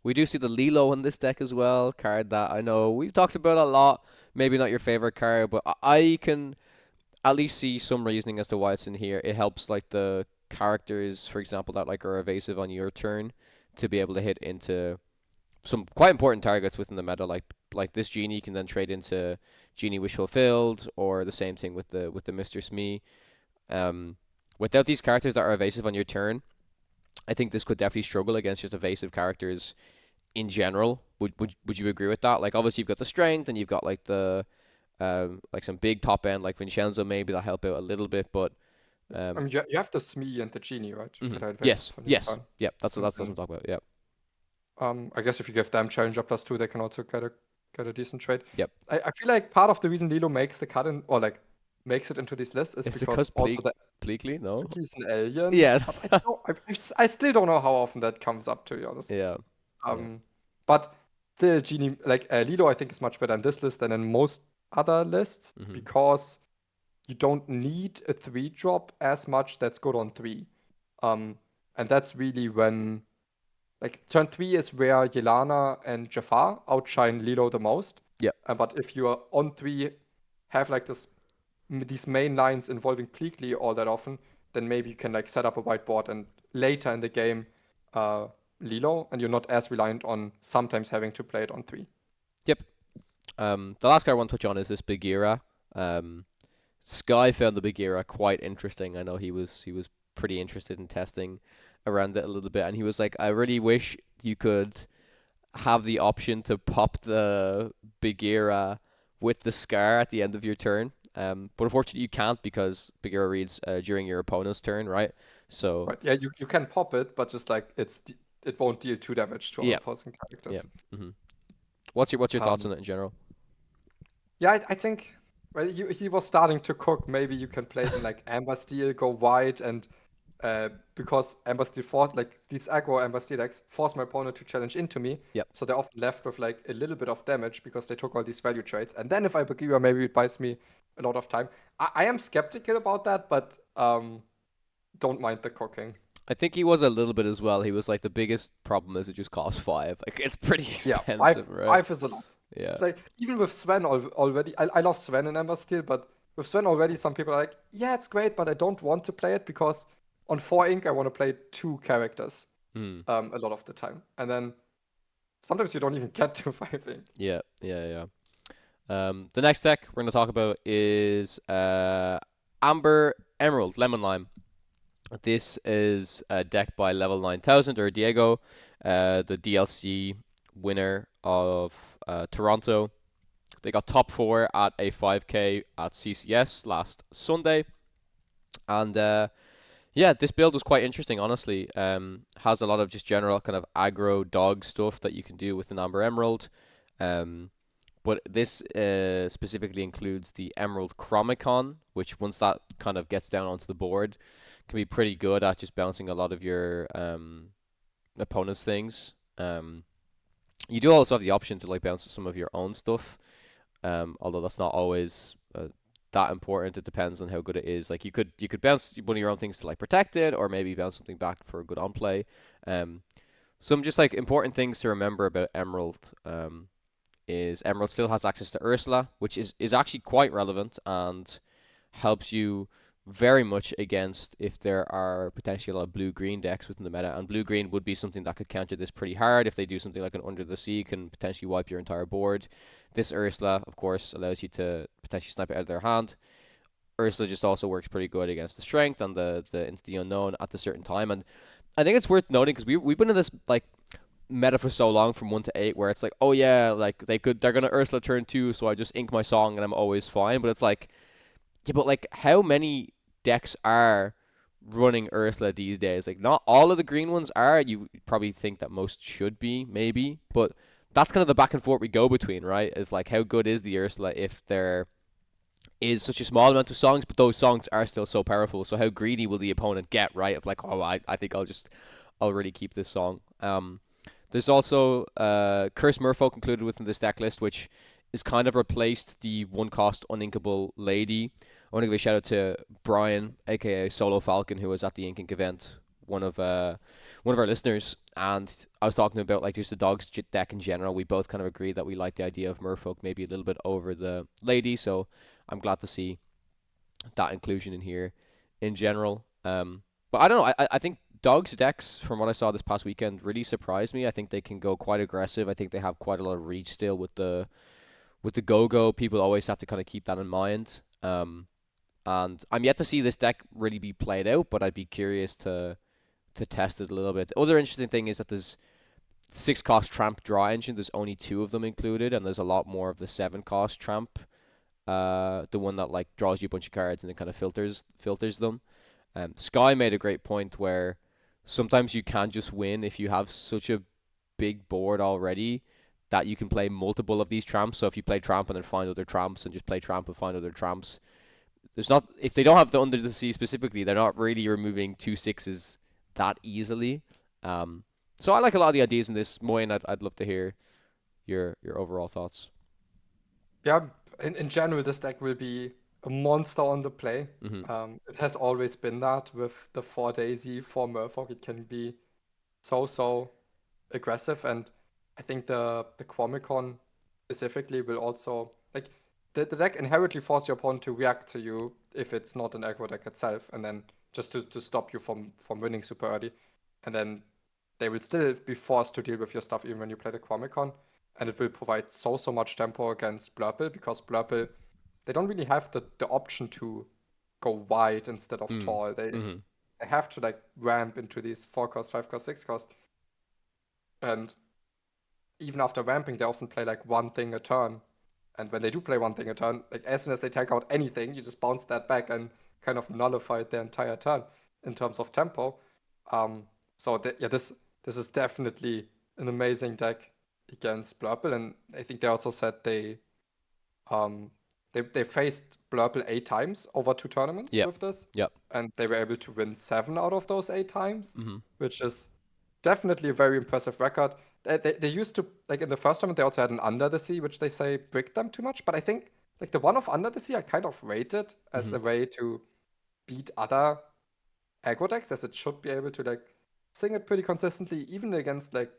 [SPEAKER 1] We do see the Lilo in this deck as well, card that I know we've talked about a lot. Maybe not your favorite card, but I can at least see some reasoning as to why it's in here. It helps like the characters, for example, that like are evasive on your turn to be able to hit into some quite important targets within the meta, like this genie can then trade into Genie Wish Fulfilled, or the same thing with the Mr. Smee. Without these characters that are evasive on your turn, I think this could definitely struggle against just evasive characters in general. Would you agree with that? Like obviously you've got the strength and you've got like the like some big top end like Vincenzo maybe that help out a little bit, but
[SPEAKER 2] I mean, you have the Smee and the Genie, right?
[SPEAKER 1] mhm.
[SPEAKER 2] That are
[SPEAKER 1] Yes,
[SPEAKER 2] invasive on your
[SPEAKER 1] yes,
[SPEAKER 2] turn.
[SPEAKER 1] yeah. That's what I'm
[SPEAKER 2] And
[SPEAKER 1] talking about. Yeah,
[SPEAKER 2] I guess if you give them Challenger +2, they can also get a decent trade.
[SPEAKER 1] yep.
[SPEAKER 2] I feel like part of the reason Lilo makes the cut in, or like makes it into these lists is
[SPEAKER 1] Is it
[SPEAKER 2] because
[SPEAKER 1] because
[SPEAKER 2] also the
[SPEAKER 1] Pleakley? No.
[SPEAKER 2] he's an alien.
[SPEAKER 1] Yeah.
[SPEAKER 2] But I still don't know how often that comes up, to be honest.
[SPEAKER 1] Yeah.
[SPEAKER 2] But still, Genie, like Lilo, I think is much better in this list than in most other lists
[SPEAKER 1] Mhm.
[SPEAKER 2] because you don't need a 3-drop as much that's good on 3. And that's really when, like, turn 3 is where Yelana and Jafar outshine Lilo the most.
[SPEAKER 1] Yeah.
[SPEAKER 2] But if you are on 3, have like these main lines involving Pleakley all that often, then maybe you can like set up a whiteboard and later in the game, Lilo, and you're not as reliant on sometimes having to play it on 3.
[SPEAKER 1] Yep. The last guy I want to touch on is this Bagheera. Sky found the Bagheera quite interesting. I know he was pretty interested in testing around it a little bit, and he was like, I really wish you could have the option to pop the Bagheera with the Scar at the end of your turn. But unfortunately you can't because Bagheera reads during your opponent's turn, right? So
[SPEAKER 2] Right. Yeah, you can pop it, but just like it won't deal 2 damage to all
[SPEAKER 1] yeah,
[SPEAKER 2] opposing characters.
[SPEAKER 1] yeah. Mm-hmm. What's your thoughts on it in general?
[SPEAKER 2] Yeah, I think well he was starting to cook. Maybe you can play it in like Amber Steel, go wide, and because Amber Steel these aggro Amber Steel decks force my opponent to challenge into me.
[SPEAKER 1] Yep.
[SPEAKER 2] So they're often left with like a little bit of damage because they took all these value trades. And then if I Bagheera, maybe it buys me a lot of time. I am skeptical about that, but don't mind the cooking.
[SPEAKER 1] I think he was a little bit as well. He was like the biggest problem is it just costs 5. Like it's pretty
[SPEAKER 2] Yeah,
[SPEAKER 1] expensive, right?
[SPEAKER 2] 5 is a lot.
[SPEAKER 1] Yeah.
[SPEAKER 2] It's like even with Sven already. I love Sven in Ember Steel, but with Sven already, some people are like, yeah, it's great, but I don't want to play it because on 4 ink I want to play 2 characters a lot of the time, and then sometimes you don't even get to 5 ink.
[SPEAKER 1] Yeah. The next deck we're gonna talk about is Amber Emerald Lemon Lime. This is a deck by Level 9000 or Diego, the DLC winner of Toronto. They got top 4 at a 5K at CCS last Sunday. And yeah, this build was quite interesting, honestly. Has a lot of just general kind of aggro dog stuff that you can do with an Amber Emerald. But this specifically includes the Emerald Chromicon, which once that kind of gets down onto the board, can be pretty good at just bouncing a lot of your opponent's things. You do also have the option to like bounce some of your own stuff, although that's not always that important. It depends on how good it is. Like you could bounce one of your own things to like protect it, or maybe bounce something back for a good on play. Some just like important things to remember about Emerald. Is Emerald still has access to Ursula, which is actually quite relevant and helps you very much against if there are potentially a lot of blue-green decks within the meta, and blue-green would be something that could counter this pretty hard. If they do something like an Under the Sea, can potentially wipe your entire board. This Ursula, of course, allows you to potentially snipe it out of their hand. Ursula just also works pretty good against the Strength and the Into the Unknown at a certain time, and I think it's worth noting because we've been in this like meta for so long from 1 to 8 where it's like, oh yeah, like they're gonna Ursula turn 2, so I just ink my song and I'm always fine. But it's like, yeah, but like how many decks are running Ursula these days? Like not all of the green ones are. You probably think that most should be, maybe, but that's kind of the back and forth we go between, right? It's like, how good is the Ursula if there is such a small amount of songs, but those songs are still so powerful. So how greedy will the opponent get, right? Of like, oh, I think I'll really keep this song. There's also Curse Merfolk included within this deck list, which is kind of replaced the 1-cost uninkable lady. I want to give a shout out to Brian, aka Solo Falcon, who was at the Ink event, one of our listeners, and I was talking about like just the dogs deck in general. We both kind of agreed that we like the idea of Merfolk maybe a little bit over the lady, so I'm glad to see that inclusion in here in general. But But I don't know. I think Dog's decks, from what I saw this past weekend, really surprised me. I think they can go quite aggressive. I think they have quite a lot of reach still with the go-go. People always have to kind of keep that in mind. And I'm yet to see this deck really be played out, but I'd be curious to test it a little bit. The other interesting thing is that there's 6 cost tramp draw engine. There's only 2 of them included, and there's a lot more of the 7 cost tramp. The one that like draws you a bunch of cards and then kind of filters them. Sky made a great point where sometimes you can just win if you have such a big board already that you can play multiple of these tramps. So if you play tramp and then find other tramps and just play tramp and find other tramps, there's not, if they don't have the Under the Sea specifically, they're not really removing 2/6s that easily. So I like a lot of the ideas in this. Moyen, I'd love to hear your overall thoughts.
[SPEAKER 2] Yeah, in general, this deck will be a monster on the play.
[SPEAKER 1] Mm-hmm.
[SPEAKER 2] It has always been that with the 4 Daisy, 4 Murfolk. It can be so aggressive, and I think the Quamicon specifically will also like the deck inherently force your opponent to react to you if it's not an aggro deck itself, and then just to stop you from winning super early, and then they will still be forced to deal with your stuff even when you play the Quamicon, and it will provide so much tempo against Blurple, because Blurple, they don't really have the option to go wide instead of tall. They have to like ramp into these 4-cost, 5-cost, 6-cost. And even after ramping, they often play like one thing a turn. And when they do play one thing a turn, like as soon as they take out anything, you just bounce that back and kind of nullify their entire turn in terms of tempo. So this is definitely an amazing deck against Blurple, and I think they also said they faced Blurple 8 times over 2 tournaments with this.
[SPEAKER 1] Yep.
[SPEAKER 2] And they were able to win 7 out of those 8 times,
[SPEAKER 1] Mm-hmm.
[SPEAKER 2] which is definitely a very impressive record. They used to, like in the first tournament, they also had an Under the Sea, which they say bricked them too much. But I think like the one of Under the Sea I kind of rated as a way to beat other aggro decks, as it should be able to like sing it pretty consistently, even against like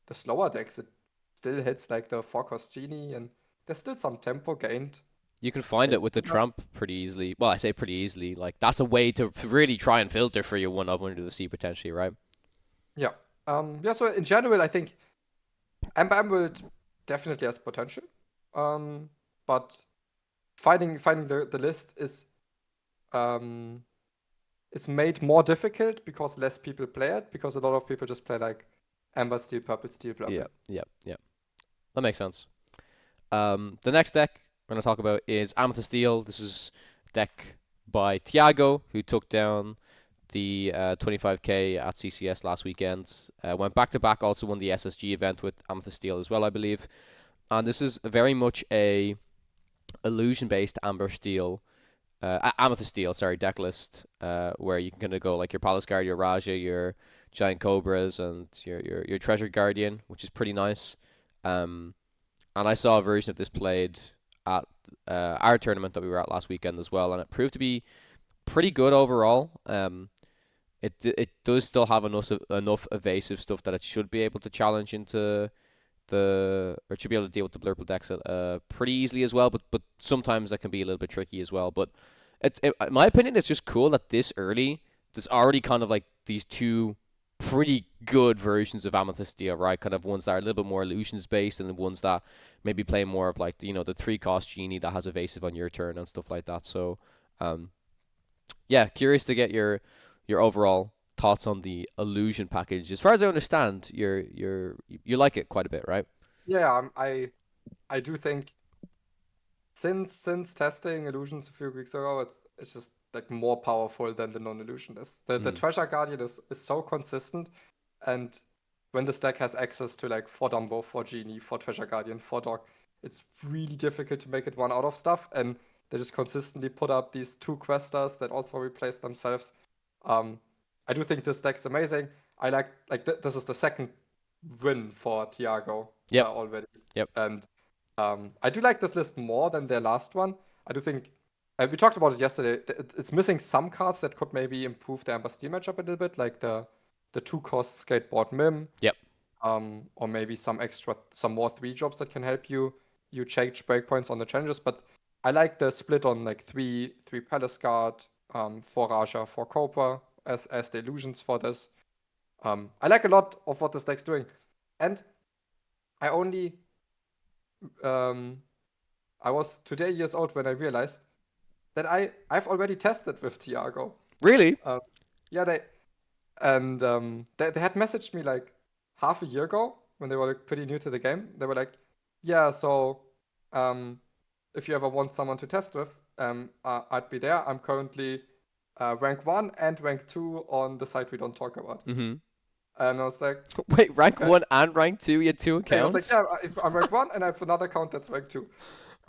[SPEAKER 2] the slower decks. It still hits like the 4-cost Genie, and there's still some tempo gained.
[SPEAKER 1] You can find it with the Trump pretty easily. Well, I say pretty easily. Like that's a way to really try and filter for your one of Under the Sea potentially, right?
[SPEAKER 2] Yeah. So in general, I think Emerald definitely has potential. But finding the list is it's made more difficult because less people play it, because a lot of people just play like Amber Steel, Purple Steel, Blurple.
[SPEAKER 1] Yeah. That makes sense. The next deck we're going to talk about is Amethyst Steel. This is a deck by Thiago, who took down the 25k at CCS last weekend. Went back-to-back, also won the SSG event with Amethyst Steel as well, I believe. And this is very much a illusion-based Amethyst Steel deck list, where you can kind of go like your Palace Guard, your Raja, your Giant Cobras, and your Treasure Guardian, which is pretty nice. And I saw a version of this played at our tournament that we were at last weekend as well, and it proved to be pretty good overall. It does still have enough evasive stuff that it should be able to challenge into or it should be able to deal with the Blurple decks pretty easily as well, but sometimes that can be a little bit tricky as well. But in my opinion, it's just cool that this early there's already kind of like these 2 pretty good versions of Amethyst Steel, right? Kind of ones that are a little bit more illusions based, and the ones that maybe play more of like the 3-cost Genie that has evasive on your turn and stuff like that. So curious to get your overall thoughts on the illusion package. As far as I understand, you like it quite a bit, right?
[SPEAKER 2] Yeah, I do think since testing illusions a few weeks ago, it's just like more powerful than the non-illusion list. The Treasure Guardian is so consistent, and when this deck has access to like 4 Dumbo, 4 Genie, 4 Treasure Guardian, 4 Dog, it's really difficult to make it one out of stuff, and they just consistently put up these 2 questers that also replace themselves. I do think this deck's amazing. I like this is the second win for Thiago already.
[SPEAKER 1] Yep.
[SPEAKER 2] And I do like this list more than their last one. I do think we talked about it yesterday. It's missing some cards that could maybe improve the Amber Steel matchup a little bit, like the 2-cost Skateboard Mim.
[SPEAKER 1] Yep.
[SPEAKER 2] Or maybe some more 3 drops that can help you change breakpoints on the challenges. But I like the split on like 3 Palace Guard, 4 Raja, 4 Cobra, as the illusions for this. I like a lot of what this deck's doing, and I only I was today years old when I realized that I've already tested with Thiago.
[SPEAKER 1] Really?
[SPEAKER 2] Yeah, they had messaged me like half a year ago when they were like pretty new to the game. They were like, yeah, so if you ever want someone to test with, I'd be there. I'm currently rank 1 and rank 2 on the site we don't talk about.
[SPEAKER 1] Mm-hmm.
[SPEAKER 2] And I was like,
[SPEAKER 1] Wait, rank
[SPEAKER 2] okay.
[SPEAKER 1] 1 and rank 2? You had two
[SPEAKER 2] I was
[SPEAKER 1] accounts?
[SPEAKER 2] like, yeah, I'm rank 1 and I have another account that's rank 2.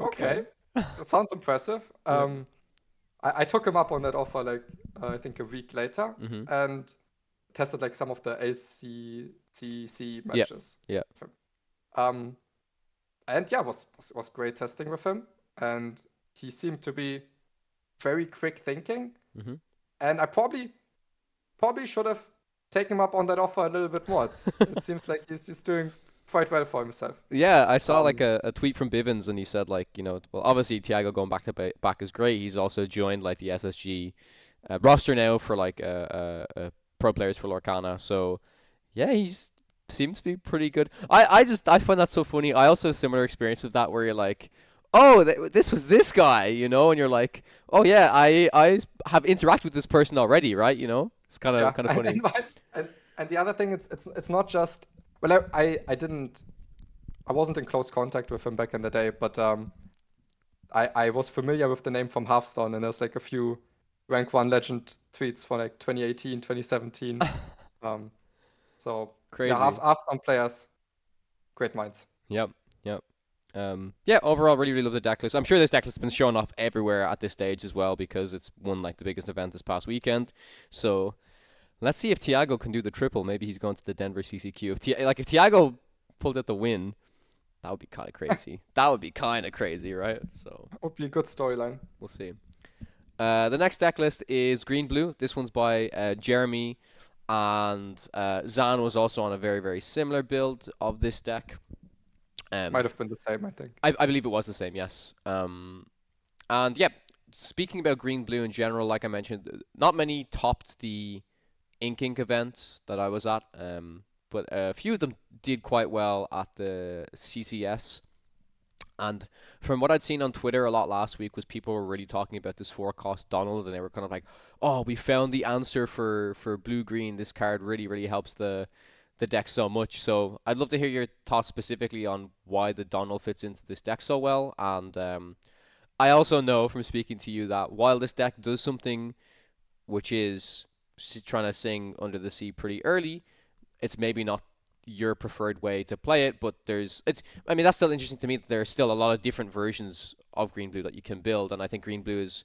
[SPEAKER 2] Okay. That sounds impressive.
[SPEAKER 1] Yeah.
[SPEAKER 2] I took him up on that offer like I think a week later and tested like some of the LCCC matches.
[SPEAKER 1] Yeah.
[SPEAKER 2] And yeah, was great testing with him, and he seemed to be very quick thinking. And I probably should have taken him up on that offer a little bit more. It seems like he's doing quite well for himself.
[SPEAKER 1] Yeah, I saw like a tweet from Bivens, and he said like, well, obviously Thiago going back is great. He's also joined like the SSG roster now for like pro players for Lorcana. So yeah, he's seems to be pretty good. I find that so funny. I also have a similar experience of that where you're like, oh, this was this guy, and you're like, oh yeah, I have interacted with this person already, right? It's kind of funny.
[SPEAKER 2] And the other thing, it's not just, well, I wasn't in close contact with him back in the day, but I was familiar with the name from Hearthstone, and there's like a few rank 1 legend tweets for like 2018, 2017. So
[SPEAKER 1] crazy.
[SPEAKER 2] Yeah, Hearthstone players, great minds.
[SPEAKER 1] Yep. Yeah, overall, really love the deck list. I'm sure this deck list has been shown off everywhere at this stage as well because it's won like the biggest event this past weekend. So let's see if Thiago can do the triple. Maybe he's going to the Denver CCQ. If Thiago pulls out the win, that would be kind of crazy. That would be kind of crazy, right? So
[SPEAKER 2] that would be a good storyline.
[SPEAKER 1] We'll see. The next deck list is green-blue. This one's by Jeremy, and Zan was also on a very, very similar build of this deck.
[SPEAKER 2] Might have been the same, I think.
[SPEAKER 1] I believe it was the same, yes. And yeah, speaking about green-blue in general, like I mentioned, not many topped the Ink event that I was at, but a few of them did quite well at the CCS. And from what I'd seen on Twitter a lot last week was people were really talking about this 4-cost Donald, and they were kind of like, oh, we found the answer for blue-green. This card really helps the deck so much. So I'd love to hear your thoughts specifically on why the Donald fits into this deck so well. And I also know from speaking to you that while this deck does something which is trying to sing Under the Sea pretty early, it's maybe not your preferred way to play it, but that's still interesting to me that there are still a lot of different versions of green blue that you can build. And I think green blue is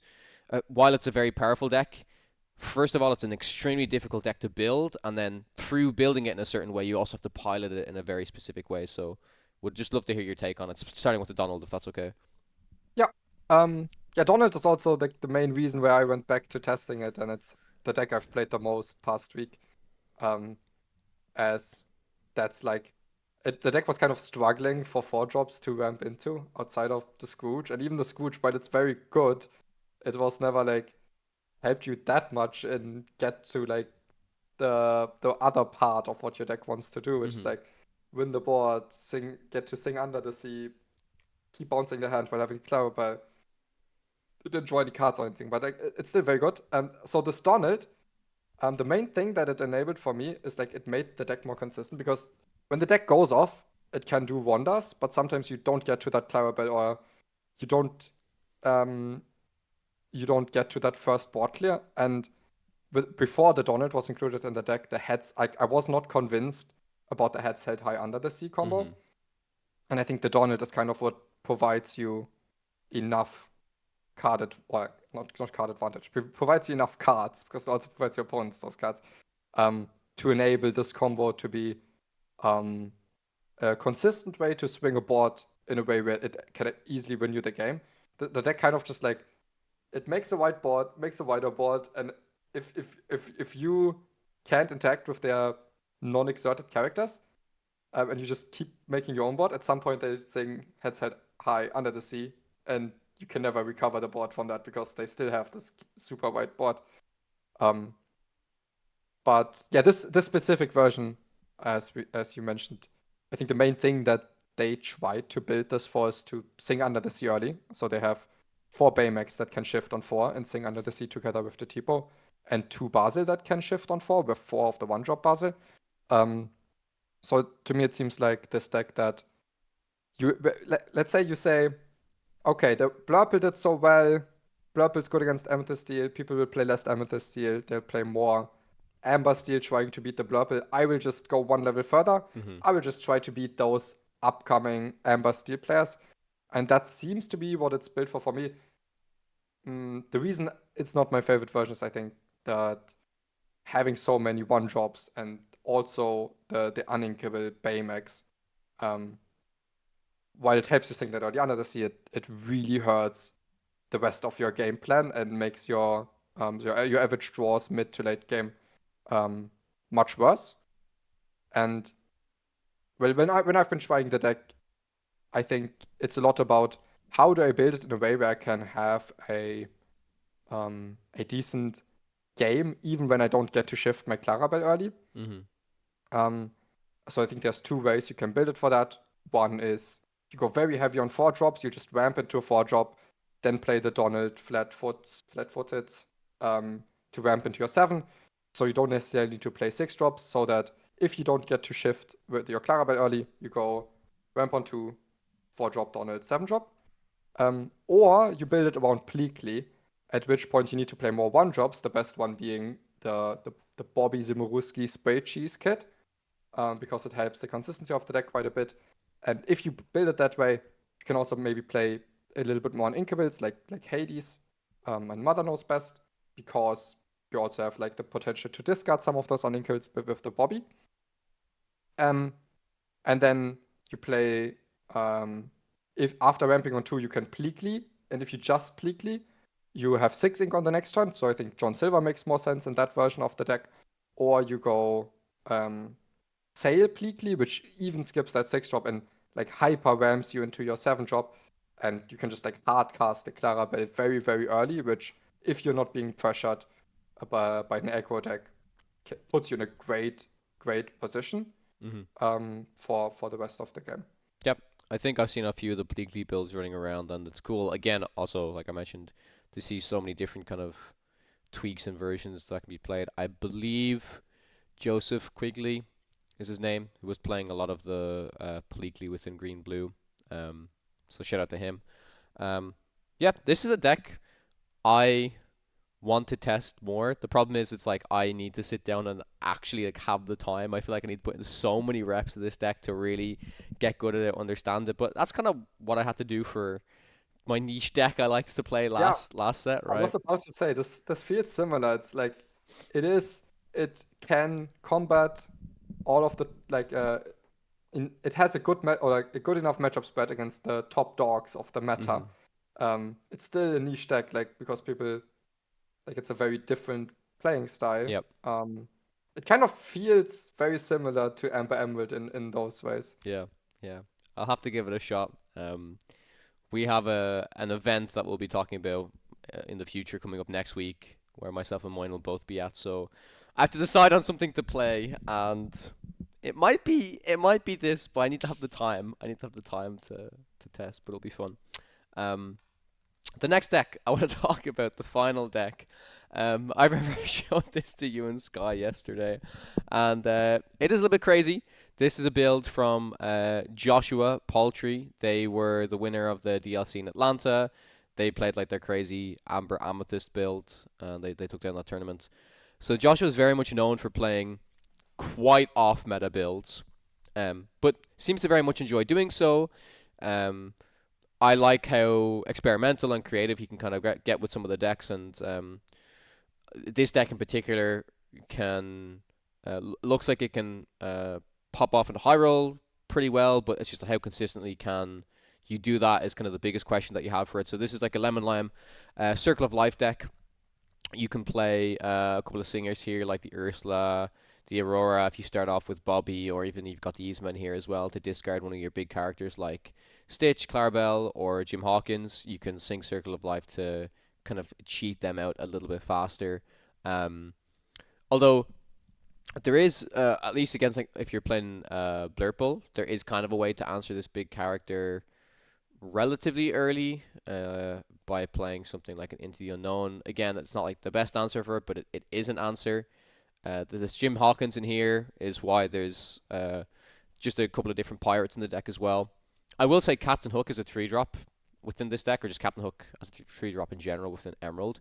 [SPEAKER 1] while it's a very powerful deck, first of all, it's an extremely difficult deck to build, and then through building it in a certain way, you also have to pilot it in a very specific way. So would just love to hear your take on it, starting with the Donald, if that's okay.
[SPEAKER 2] Yeah. Donald is also the main reason why I went back to testing it, and it's the deck I've played the most past week. As that's like the deck was kind of struggling for 4-drops to ramp into outside of the Scrooge, and even the Scrooge, while it's very good, it was never like helped you that much and get to like the other part of what your deck wants to do, which is like win the board, get to sing Under the Sea, keep bouncing the hand while having Clarabelle. It didn't draw any cards or anything, but like, it's still very good. So this Donald, the main thing that it enabled for me is like it made the deck more consistent, because when the deck goes off, it can do wonders, but sometimes you don't get to that Clarabelle, or you don't get to that first board clear. And before the Donald was included in the deck, the heads, I was not convinced about the heads held high Under the Sea combo. And I think the Donald is kind of what provides you enough not card advantage, provides you enough cards, because it also provides your opponents those cards, to enable this combo to be a consistent way to swing a board in a way where it can easily win you the game. The deck kind of just like, it makes a white board, makes a wider board, and if you can't interact with their non-exerted characters, and you just keep making your own board, at some point they sing heads held high Under the Sea, and you can never recover the board from that because they still have this super wide board. But yeah, this specific version, as you mentioned, I think the main thing that they tried to build this for is to sing Under the Sea early. So they have 4 Baymax that can shift on 4 and sing Under the Sea together with the Tipo, and 2 Basil that can shift on 4 with 4 of the 1-drop Basil. So to me, it seems like this deck that let's say you say, okay, the Blurple did so well. Blurple's good against Amethyst Steel. People will play less Amethyst Steel. They'll play more Amber Steel trying to beat the Blurple. I will just go one level further. I will just try to beat those upcoming Amber Steel players. And that seems to be what it's built for me. The reason it's not my favorite version is I think that having so many 1-drops and also the uninkable Baymax, while it helps you think that early under the sea, it really hurts the rest of your game plan and makes your average draws mid to late game much worse. And well, when I've been trying the deck, I think it's a lot about how do I build it in a way where I can have a decent game even when I don't get to shift my Clarabelle early. So I think there's 2 ways you can build it for that. One is you go very heavy on 4-drops, you just ramp into a 4-drop, then play the Donald flat-footed to ramp into your 7. So you don't necessarily need to play 6-drops, so that if you don't get to shift with your Clarabelle early, you go ramp on 2, 4-drop Donald, 7-drop. Or you build it around Pleakley, at which point you need to play more 1-drops, the best one being the Bobby Zimuruski Spray Cheese kit, because it helps the consistency of the deck quite a bit. And if you build it that way, you can also maybe play a little bit more on Inkables, like Hades, and Mother Knows Best, because you also have like the potential to discard some of those on Inkables with the Bobby. And then you play, if after ramping on 2, you can Pleakley, and if you just Pleakley, you have 6 ink on the next turn. So I think John Silver makes more sense in that version of the deck. Or you go Sail Pleakley, which even skips that 6-drop and like hyper ramps you into your 7-drop, and you can just like hard cast the Clarabelle very, very early, which if you're not being pressured by an aggro deck, puts you in a great position for the rest of the game.
[SPEAKER 1] Yep, I think I've seen a few of the Bleakley builds running around, and it's cool. Again, also like I mentioned, to see so many different kind of tweaks and versions that can be played. I believe Joseph Quigley is his name, who was playing a lot of the Bleakley within Green Blue. So shout out to him. Yeah, this is a deck I want to test more. The problem is it's like I need to sit down and actually like have the time. I feel like I need to put in so many reps of this deck to really get good at it, understand it. But that's kind of what I had to do for my niche deck I liked to play last set, right?
[SPEAKER 2] I was about to say this feels similar. It's like it can combat all of the like it has a good a good enough matchup spread against the top dogs of the meta. It's still a niche deck, like, because people like it's a very different playing style.
[SPEAKER 1] Yep.
[SPEAKER 2] It kind of feels very similar to Amber Emerald in those ways.
[SPEAKER 1] Yeah. I'll have to give it a shot. We have an event that we'll be talking about in the future coming up next week, where myself and Moyen will both be at. So I have to decide on something to play, and it might be this, but I need to have the time. I need to have the time to test, but it'll be fun. The next deck I want to talk about, the final deck. I remember showing this to you and Sky yesterday, and it is a little bit crazy. This is a build from Joshua Paultre. They were the winner of the DLC in Atlanta. They played like their crazy Amber Amethyst build, and they took down that tournament. So Joshua is very much known for playing quite off-meta builds, but seems to very much enjoy doing so. I like how experimental and creative he can kind of get with some of the decks, and this deck in particular can looks like it can pop off in a high roll pretty well, but it's just how consistently can you do that is kind of the biggest question that you have for it. So this is like a Lemon Lime Circle of Life deck. You can play a couple of singers here, like the Ursula, the Aurora, if you start off with Bobby, or even you've got the Easeman here as well to discard one of your big characters like Stitch, Clarabelle, or Jim Hawkins. You can sing Circle of Life to kind of cheat them out a little bit faster. Although There is, at least against like if you're playing Blurple, there is kind of a way to answer this big character relatively early by playing something like an Into the Unknown. Again, it's not like the best answer for it, but it is an answer. This Jim Hawkins in here is why there's just a couple of different pirates in the deck as well. I will say Captain Hook is a 3-drop within this deck, or just Captain Hook as a 3-drop in general within Emerald.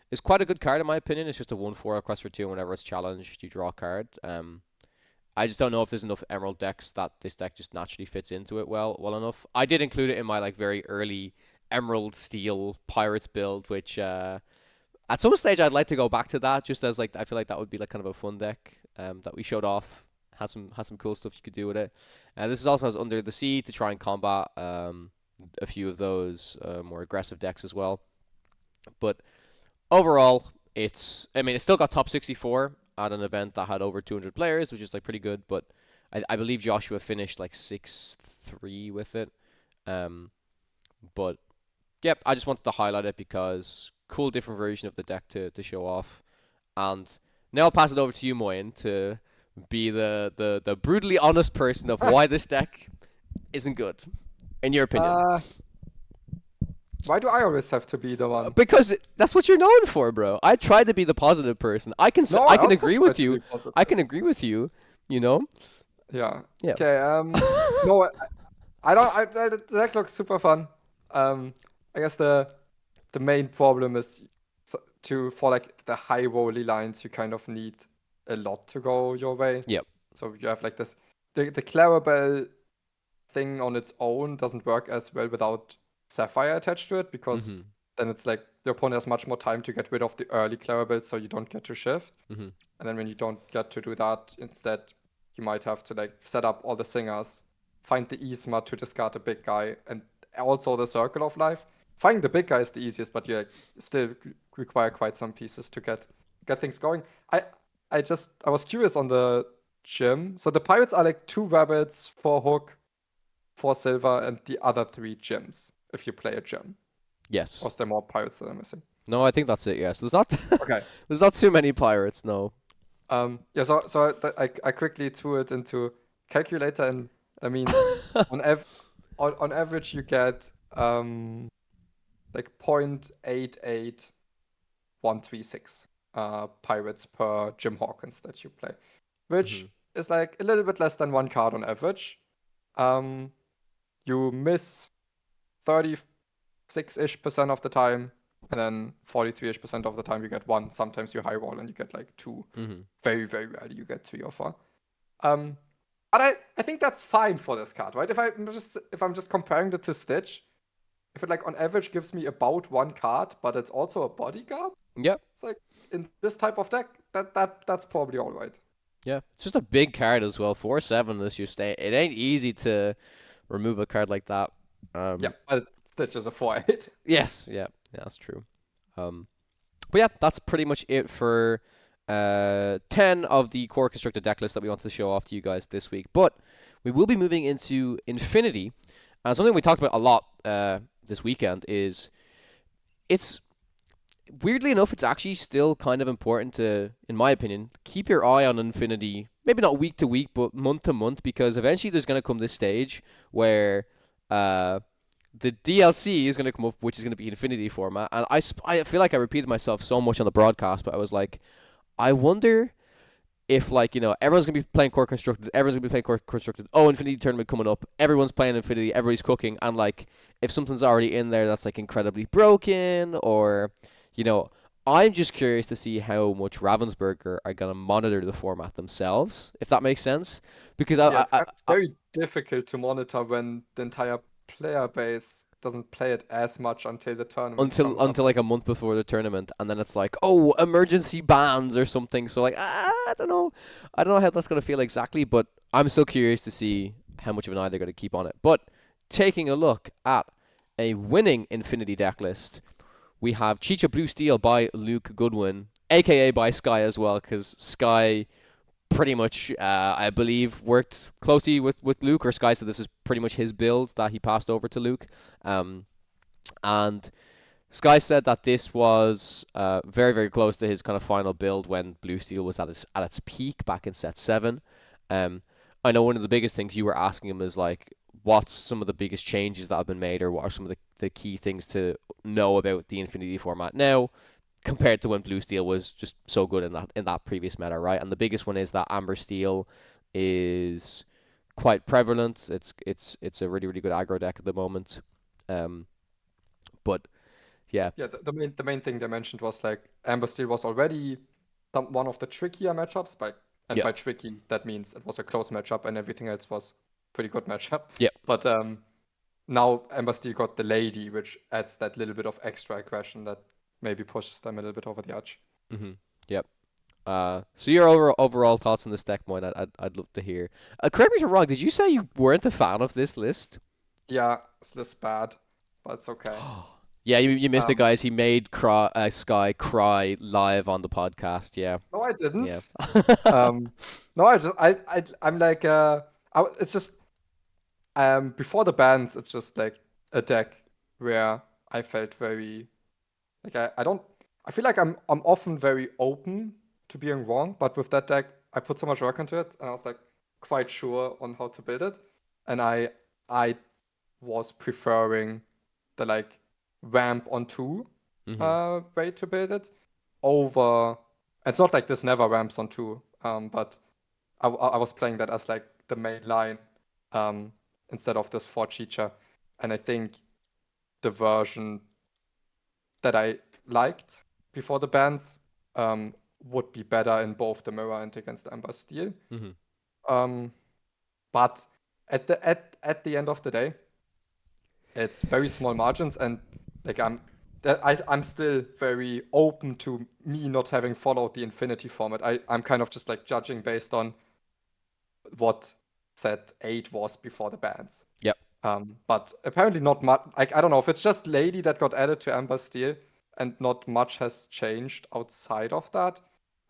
[SPEAKER 1] It's quite a good card in my opinion. It's just a 1/4 request for 2, and whenever it's challenged, you draw a card. I just don't know if there's enough Emerald decks that this deck just naturally fits into it well enough. I did include it in my like very early Emerald Steel Pirates build, which at some stage I'd like to go back to that, just as like I feel like that would be like kind of a fun deck that we showed off. Has some cool stuff you could do with it. This is also has Under the Sea to try and combat a few of those more aggressive decks as well. But overall, I mean, it's still got top 64 at an event that had over 200 players, which is like pretty good. But I believe Joshua finished like 6-3 with it. But yep, I just wanted to highlight it because cool different version of the deck to show off. And now I'll pass it over to you, Moyen, to be the brutally honest person of why this deck isn't good, in your opinion.
[SPEAKER 2] Why do I always have to be the one?
[SPEAKER 1] Because that's what you're known for, bro. I try to be the positive person. I can agree with you. I can agree with you. You know.
[SPEAKER 2] Yeah.
[SPEAKER 1] Yeah.
[SPEAKER 2] Okay. No, I don't. The deck looks super fun. I guess the main problem is for like the high rolly lines, you kind of need a lot to go your way.
[SPEAKER 1] Yep.
[SPEAKER 2] So you have like this. The Clarabelle thing on its own doesn't work as well without Sapphire attached to it, because then it's like the opponent has much more time to get rid of the early Clarabelle, so you don't get to shift. And then when you don't get to do that, instead you might have to like set up all the singers, find the Isma to discard the big guy, and also the Circle of Life. Finding the big guy is the easiest, but you like, still require quite some pieces to get things going. I was curious on the gym. So the pirates are like 2 rabbits, 4 hook, 4 silver, and the other 3 gems if you play a gem.
[SPEAKER 1] Yes.
[SPEAKER 2] Or is there more pirates that I'm missing?
[SPEAKER 1] No, I think that's it. Yes. There's not.
[SPEAKER 2] Okay.
[SPEAKER 1] There's not too many pirates. No.
[SPEAKER 2] Yeah. So I quickly threw it into calculator, and I mean on average you get like 0.88136 pirates per Jim Hawkins that you play, which is like a little bit less than 1 card on average. You miss 36-ish% of the time, and then 43-ish% of the time you get 1. Sometimes you high roll and you get like 2. Very, very rarely you get 3 or 4. But I think that's fine for this card, right? If I'm just comparing it to Stitch, if it like on average gives me about 1 card, but it's also a bodyguard.
[SPEAKER 1] Yep.
[SPEAKER 2] It's like in this type of deck, that's probably all right.
[SPEAKER 1] Yeah, it's just a big card as well. 4/7 is your stay. It ain't easy to remove a card like that.
[SPEAKER 2] Yeah, but Stitch is a 4/8.
[SPEAKER 1] Yes, yeah, that's true. But yeah, that's pretty much it for 10 of the core constructed deck lists that we wanted to show off to you guys this week. But we will be moving into Infinity, and something we talked about a lot this weekend is it's. Weirdly enough, it's actually still kind of important to, in my opinion, keep your eye on Infinity, maybe not week to week, but month to month, because eventually there's going to come this stage where the DLC is going to come up, which is going to be Infinity format. And I feel like I repeated myself so much on the broadcast, but I was like, I wonder if, like, you know, everyone's going to be playing Core Constructed, everyone's going to be playing Core Constructed, oh, Infinity Tournament coming up, everyone's playing Infinity, everybody's cooking, and, like, if something's already in there that's, like, incredibly broken, or... You know, I'm just curious to see how much Ravensburger are going to monitor the format themselves, if that makes sense. Because
[SPEAKER 2] it's very difficult to monitor when the entire player base doesn't play it as much until the tournament.
[SPEAKER 1] Until like a month before the tournament, and then it's like, oh, emergency bans or something. So like, I don't know how that's going to feel exactly, but I'm still curious to see how much of an eye they're going to keep on it. But taking a look at a winning Infinity deck list, we have Chicha Blue Steel by Luke Goodwin, a.k.a. by Sky as well, because Sky pretty much, I believe, worked closely with Luke, or Sky said this is pretty much his build that he passed over to Luke. And Sky said that this was very, very close to his kind of final build when Blue Steel was at its peak back in set 7. I know one of the biggest things you were asking him is like, what's some of the biggest changes that have been made, or what are some of the key things to know about the Infinity format now compared to when Blue Steel was just so good in that previous meta, right? And the biggest one is that Amber Steel is quite prevalent. It's a really, really good aggro deck at the moment. But yeah.
[SPEAKER 2] Yeah, the main thing they mentioned was like Amber Steel was already one of the trickier matchups, by tricky that means it was a close matchup and everything else was pretty good matchup.
[SPEAKER 1] Yeah.
[SPEAKER 2] But now Amber Steel got the Lady, which adds that little bit of extra aggression that maybe pushes them a little bit over the edge.
[SPEAKER 1] Mm-hmm. Yep. So your overall thoughts on this deck, Moyen, I'd love to hear. Correct me if I'm wrong. Did you say you weren't a fan of this list?
[SPEAKER 2] Yeah, it's this bad, but it's okay.
[SPEAKER 1] Yeah, you missed it, guys. He made Sky cry live on the podcast. Yeah.
[SPEAKER 2] No, I didn't.
[SPEAKER 1] Yeah.
[SPEAKER 2] No, I'm like it's just before the bans, it's just like a deck where I felt very like I feel like I'm often very open to being wrong, but with that deck I put so much work into it and I was like quite sure on how to build it, and I was preferring the like ramp on 2 way to build it over. It's not like this never ramps on 2, but I was playing that as like the main line instead of this for Chicha, and I think the version that I liked before the bans would be better in both the mirror and against the Amber Steel. But at the end of the day, it's very small margins, and like I'm still very open to me not having followed the Infinity format. I'm kind of just like judging based on what set 8 was before the bans.
[SPEAKER 1] Yep.
[SPEAKER 2] But apparently not much. Like I don't know if it's just Lady that got added to Amber Steel, and not much has changed outside of that.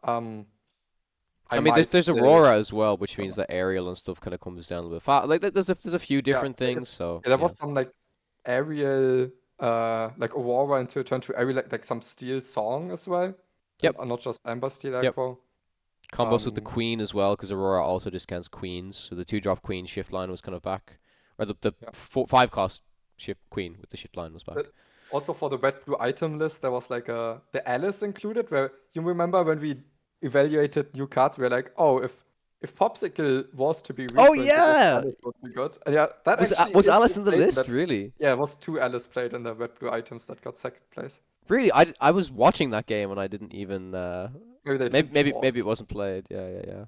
[SPEAKER 2] I
[SPEAKER 1] mean, there's Aurora as well, which means that Aerial and stuff kind of comes down a little bit. Like there's a few different things. So
[SPEAKER 2] there was some like Aerial, like Aurora into turn to Aerial, like some Steel song as well.
[SPEAKER 1] Yep.
[SPEAKER 2] And not just Amber Steel aggro.
[SPEAKER 1] Combos with the Queen as well, because Aurora also discounts Queens. So the 2-drop Queen shift line was kind of back, or the 5-cost shift Queen with the shift line was back.
[SPEAKER 2] But also for the red blue item list, there was like the Alice included, where you remember when we evaluated new cards, we were like, oh, if Popsicle was to be reprinted, Alice would be good. And yeah, that
[SPEAKER 1] was Alice in the list, really?
[SPEAKER 2] Yeah, it was 2 Alice played in the red blue items that got second place.
[SPEAKER 1] Really, I was watching that game and I didn't even maybe it wasn't played. Yeah.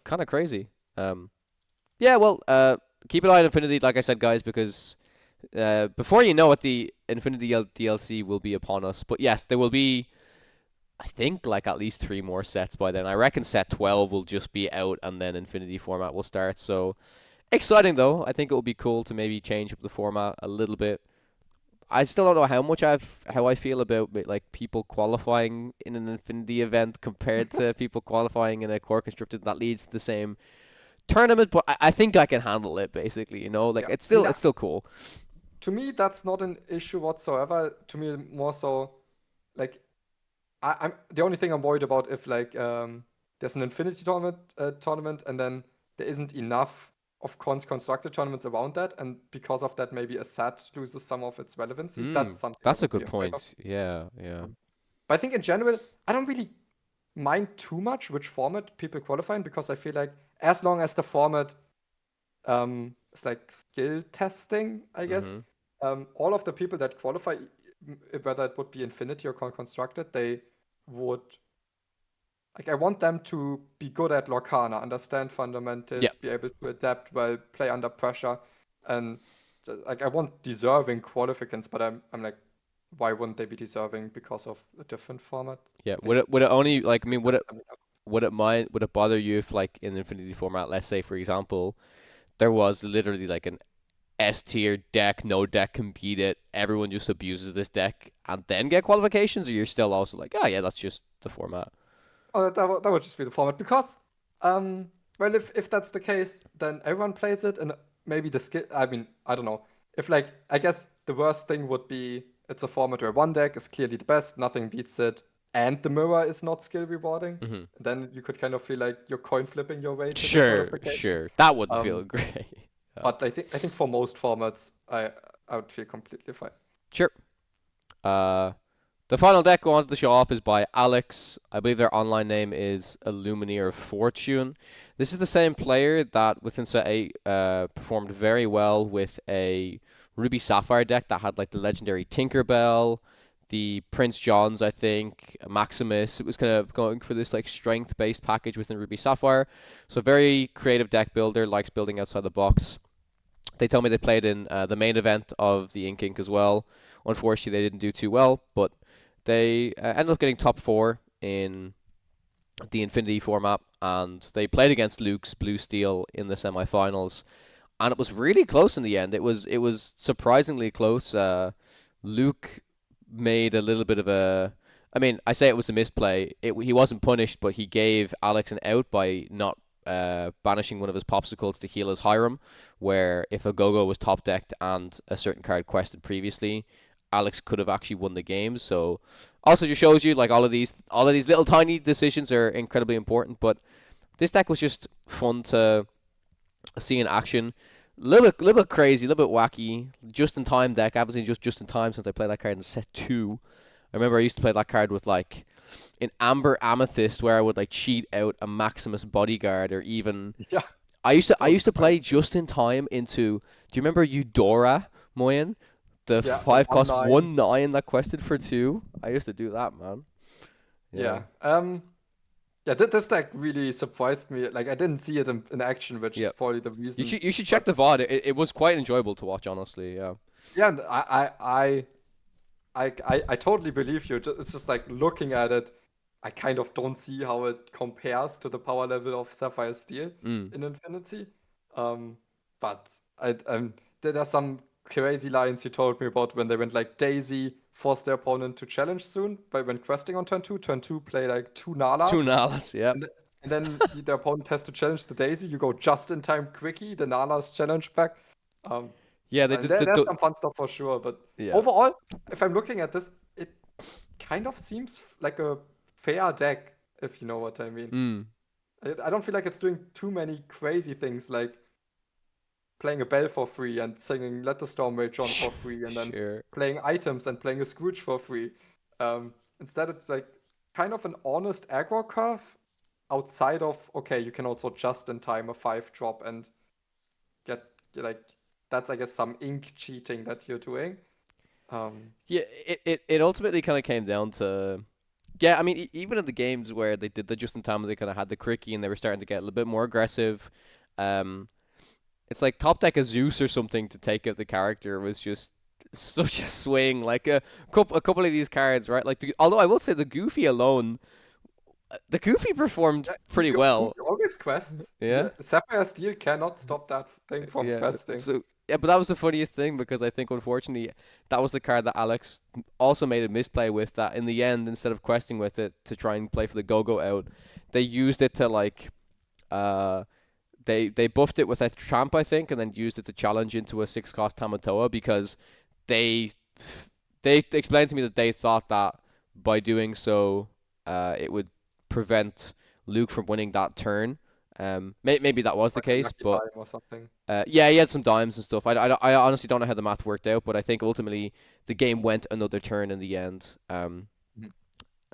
[SPEAKER 1] Kind of crazy. Yeah, well, keep an eye on Infinity, like I said, guys, because before you know it, the Infinity DLC will be upon us. But yes, there will be, I think, like at least 3 more sets by then. I reckon set 12 will just be out and then Infinity format will start. So exciting though. I think it will be cool to maybe change up the format a little bit. I still don't know how I feel about like people qualifying in an Infinity event compared to people qualifying in a core constructed that leads to the same tournament. But I think I can handle it, basically. You know, like it's still cool.
[SPEAKER 2] To me, that's not an issue whatsoever. To me, more so, like I'm the only thing I'm worried about if like there's an Infinity tournament and then there isn't enough of constructed tournaments around that, and because of that, maybe a set loses some of its relevancy. That's something.
[SPEAKER 1] That's a good point. Yeah.
[SPEAKER 2] But I think in general, I don't really mind too much which format people qualify in, because I feel like as long as the format is like skill testing, I guess, all of the people that qualify, whether it would be Infinity or constructed, they would. Like, I want them to be good at Lorcana, understand fundamentals, be able to adapt well, play under pressure, and like I want deserving qualificants. But I'm like, why wouldn't they be deserving because of a different format?
[SPEAKER 1] Yeah, would it only like I mean would it bother you if like in Infinity format, let's say for example, there was literally like an S tier deck, no deck can beat it, everyone just abuses this deck and then get qualifications, or you're still also like, oh yeah, that's just the format?
[SPEAKER 2] Oh, that would just be the format, because well, if that's the case, then everyone plays it, and maybe the skill. I mean, I don't know. If like, I guess the worst thing would be it's a format where one deck is clearly the best, nothing beats it, and the mirror is not skill rewarding. Then you could kind of feel like you're coin flipping your way to the qualification.
[SPEAKER 1] Sure. That wouldn't feel great.
[SPEAKER 2] But I think for most formats, I would feel completely fine.
[SPEAKER 1] Sure. The final deck I wanted to show off is by Alex. I believe their online name is Illumineer Fortune. This is the same player that within set 8 performed very well with a Ruby Sapphire deck that had like the legendary Tinkerbell, the Prince Johns, I think, Maximus. It was kind of going for this like strength-based package within Ruby Sapphire. So very creative deck builder, likes building outside the box. They told me they played in the main event of the Ink Inc as well. Unfortunately, they didn't do too well, but they ended up getting top 4 in the Infinity format, and they played against Luke's Blue Steel in the semifinals, and it was really close in the end. It was surprisingly close. Luke made a little bit of a... I mean, I say it was a misplay. He wasn't punished, but he gave Alex an out by not banishing one of his popsicles to heal his Hiram, where if a Go-Go was top decked and a certain card quested previously, Alex could have actually won the game. So also just shows you like all of these little tiny decisions are incredibly important. But this deck was just fun to see in action. A little bit crazy, a little bit wacky. Just in time deck. I haven't seen just in time since I played that card in set 2. I remember I used to play that card with like an Amber Amethyst where I would like cheat out a Maximus Bodyguard, or even I used to play just in time into... Do you remember Eudora Moyen? The 5 cost 1/9 that quested for 2. I used to do that, man.
[SPEAKER 2] This deck really surprised me. Like I didn't see it in action, which is probably the reason.
[SPEAKER 1] You should check the VOD. It was quite enjoyable to watch, honestly. Yeah.
[SPEAKER 2] Yeah, and I totally believe you. It's just like looking at it, I kind of don't see how it compares to the power level of Sapphire Steel in Infinity. But there are some crazy lines he told me about when they went like Daisy forced their opponent to challenge soon by when questing on turn 2. Turn 2 play like 2 Nalas.
[SPEAKER 1] 2 Nalas, yeah.
[SPEAKER 2] And then the opponent has to challenge the Daisy. You go just in time quickie, the Nalas challenge back. There's some fun stuff for sure, but overall, if I'm looking at this, it kind of seems like a fair deck, if you know what I mean. I don't feel like it's doing too many crazy things like playing a bell for free and singing Let the Storm Rage on for free, and then playing items and playing a Scrooge for free. Instead, it's like kind of an honest aggro curve outside of, okay, you can also just in time a 5-drop and get like, that's I guess some ink cheating that you're doing.
[SPEAKER 1] It ultimately kind of came down to... Yeah, I mean, even in the games where they did the just in time, they kind of had the Cricky and they were starting to get a little bit more aggressive. It's like top deck a Zeus or something to take out the character was just such a swing. Like a couple of these cards, right? Like although I will say the Goofy alone, the Goofy performed pretty well.
[SPEAKER 2] Goofy always quests. Yeah, Sapphire Steel cannot stop that thing from questing.
[SPEAKER 1] So but that was the funniest thing, because I think unfortunately that was the card that Alex also made a misplay with. That in the end, instead of questing with it to try and play for the Go-Go out, they used it to like They buffed it with a Tramp, I think, and then used it to challenge into a 6-cost Tamatoa, because they explained to me that they thought that by doing so, it would prevent Luke from winning that turn. Maybe that was the case, but
[SPEAKER 2] or something.
[SPEAKER 1] he had some dimes and stuff. I honestly don't know how the math worked out, but I think ultimately the game went another turn in the end.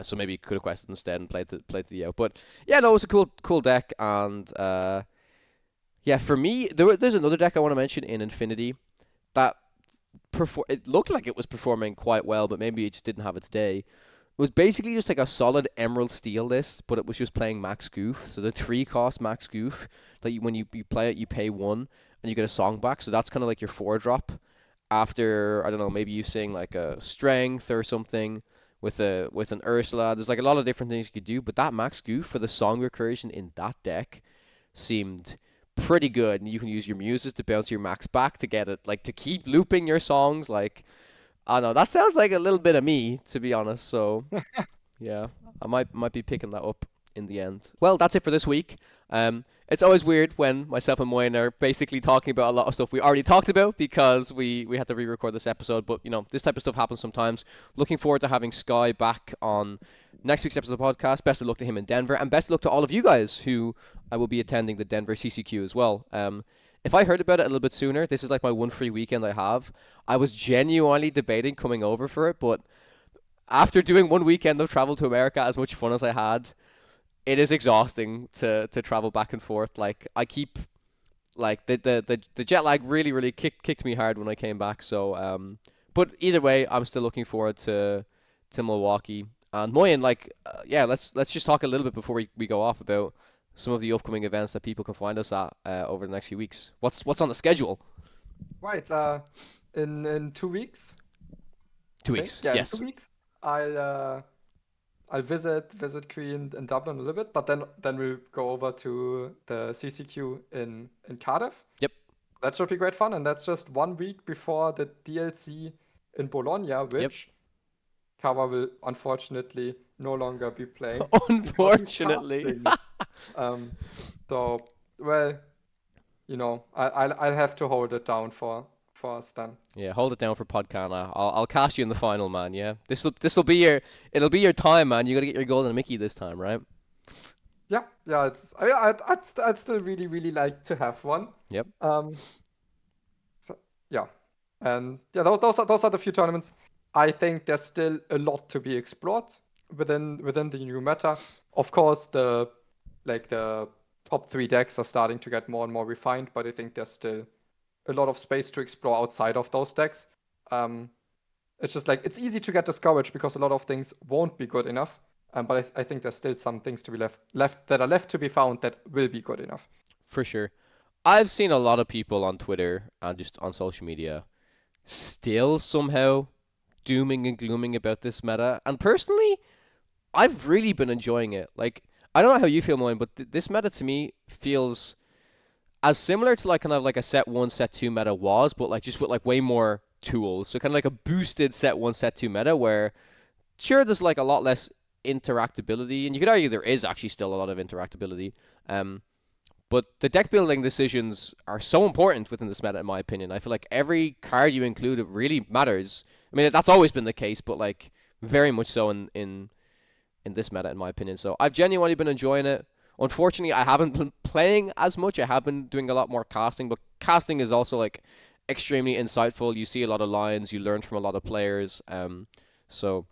[SPEAKER 1] So maybe he could have quested instead and played the out. But yeah, no, it was a cool deck, and for me, there's another deck I want to mention in Infinity that it looked like it was performing quite well, but maybe it just didn't have its day. It was basically just like a solid Emerald Steel list, but it was just playing Max Goof. So the 3-cost Max Goof, that when you play it, you pay 1 and you get a song back. So that's kind of like your 4-drop after, I don't know, maybe you sing like a Strength or something with an Ursula. There's like a lot of different things you could do, but that Max Goof for the song recursion in that deck seemed pretty good, and you can use your muses to bounce your max back to get it, like to keep looping your songs. Like, I don't know, that sounds like a little bit of me, to be honest. So yeah, I might be picking that up in the end. Well, that's it for this week. It's always weird when myself and Moyen are basically talking about a lot of stuff we already talked about because we had to re-record this episode. But, this type of stuff happens sometimes. Looking forward to having Sky back on next week's episode of the podcast. Best of luck to him in Denver. And best of luck to all of you guys who will be attending the Denver CCQ as well. If I heard about it a little bit sooner, this is like my one free weekend I have. I was genuinely debating coming over for it, but after doing one weekend of travel to America, as much fun as I had, it is exhausting to travel back and forth. Like, I keep, like, the jet lag really kicked me hard when I came back. So, but either way, I'm still looking forward to Milwaukee. And Moyen, let's just talk a little bit before we go off about some of the upcoming events that people can find us at over the next few weeks. What's on the schedule?
[SPEAKER 2] Right, in 2 weeks.
[SPEAKER 1] 2 weeks,
[SPEAKER 2] yeah,
[SPEAKER 1] yes.
[SPEAKER 2] In 2 weeks, I'll visit Queen in Dublin a little bit, but then we'll go over to the CCQ in Cardiff.
[SPEAKER 1] Yep.
[SPEAKER 2] That should be great fun, and that's just 1 week before the DLC in Bologna, which Kawa will unfortunately no longer be playing.
[SPEAKER 1] Unfortunately.
[SPEAKER 2] So, well, I'll have to hold it down for us then.
[SPEAKER 1] Yeah, hold it down for Podcana. I'll cast you in the final, man. Yeah, it'll be your time, man. You gotta get your golden Mickey this time, right?
[SPEAKER 2] Yeah. I'd still really like to have one.
[SPEAKER 1] Yep.
[SPEAKER 2] So, yeah, and yeah, those are the few tournaments. I think there's still a lot to be explored within the new meta. Of course, the top 3 decks are starting to get more and more refined, but I think there's still a lot of space to explore outside of those decks. It's just it's easy to get discouraged because a lot of things won't be good enough. But I think there's still some things to be left to be found that will be good enough.
[SPEAKER 1] For sure. I've seen a lot of people on Twitter and just on social media still somehow dooming and glooming about this meta. And personally, I've really been enjoying it. Like, I don't know how you feel, Moyen, but this meta to me feels as similar to kind of a set 1, set 2 meta was, but just with way more tools. So kind of like a boosted set 1, set 2 meta where sure there's a lot less interactability, and you could argue there is actually still a lot of interactability. But the deck building decisions are so important within this meta, in my opinion. I feel like every card you include, it really matters. I mean, that's always been the case, but very much so in this meta, in my opinion. So I've genuinely been enjoying it. Unfortunately, I haven't been playing as much. I have been doing a lot more casting, but casting is also extremely insightful. You see a lot of lines, you learn from a lot of players. So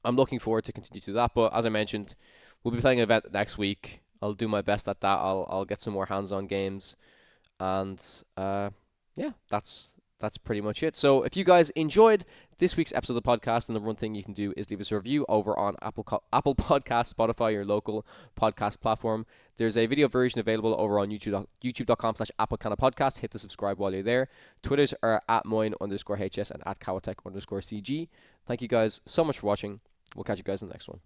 [SPEAKER 1] I'm looking forward to continue to do that. But as I mentioned, we'll be playing an event next week. I'll do my best at that. I'll get some more hands-on games, and yeah, that's pretty much it. So if you guys enjoyed this week's episode of the podcast, then the one thing you can do is leave us a review over on Apple Podcasts, Spotify, your local podcast platform. There's a video version available over on youtube.com/AppleCanaPodcast. Hit the subscribe while you're there. Twitters are @Moyen_HS and @Kawatech_CG. Thank you guys so much for watching. We'll catch you guys in the next one.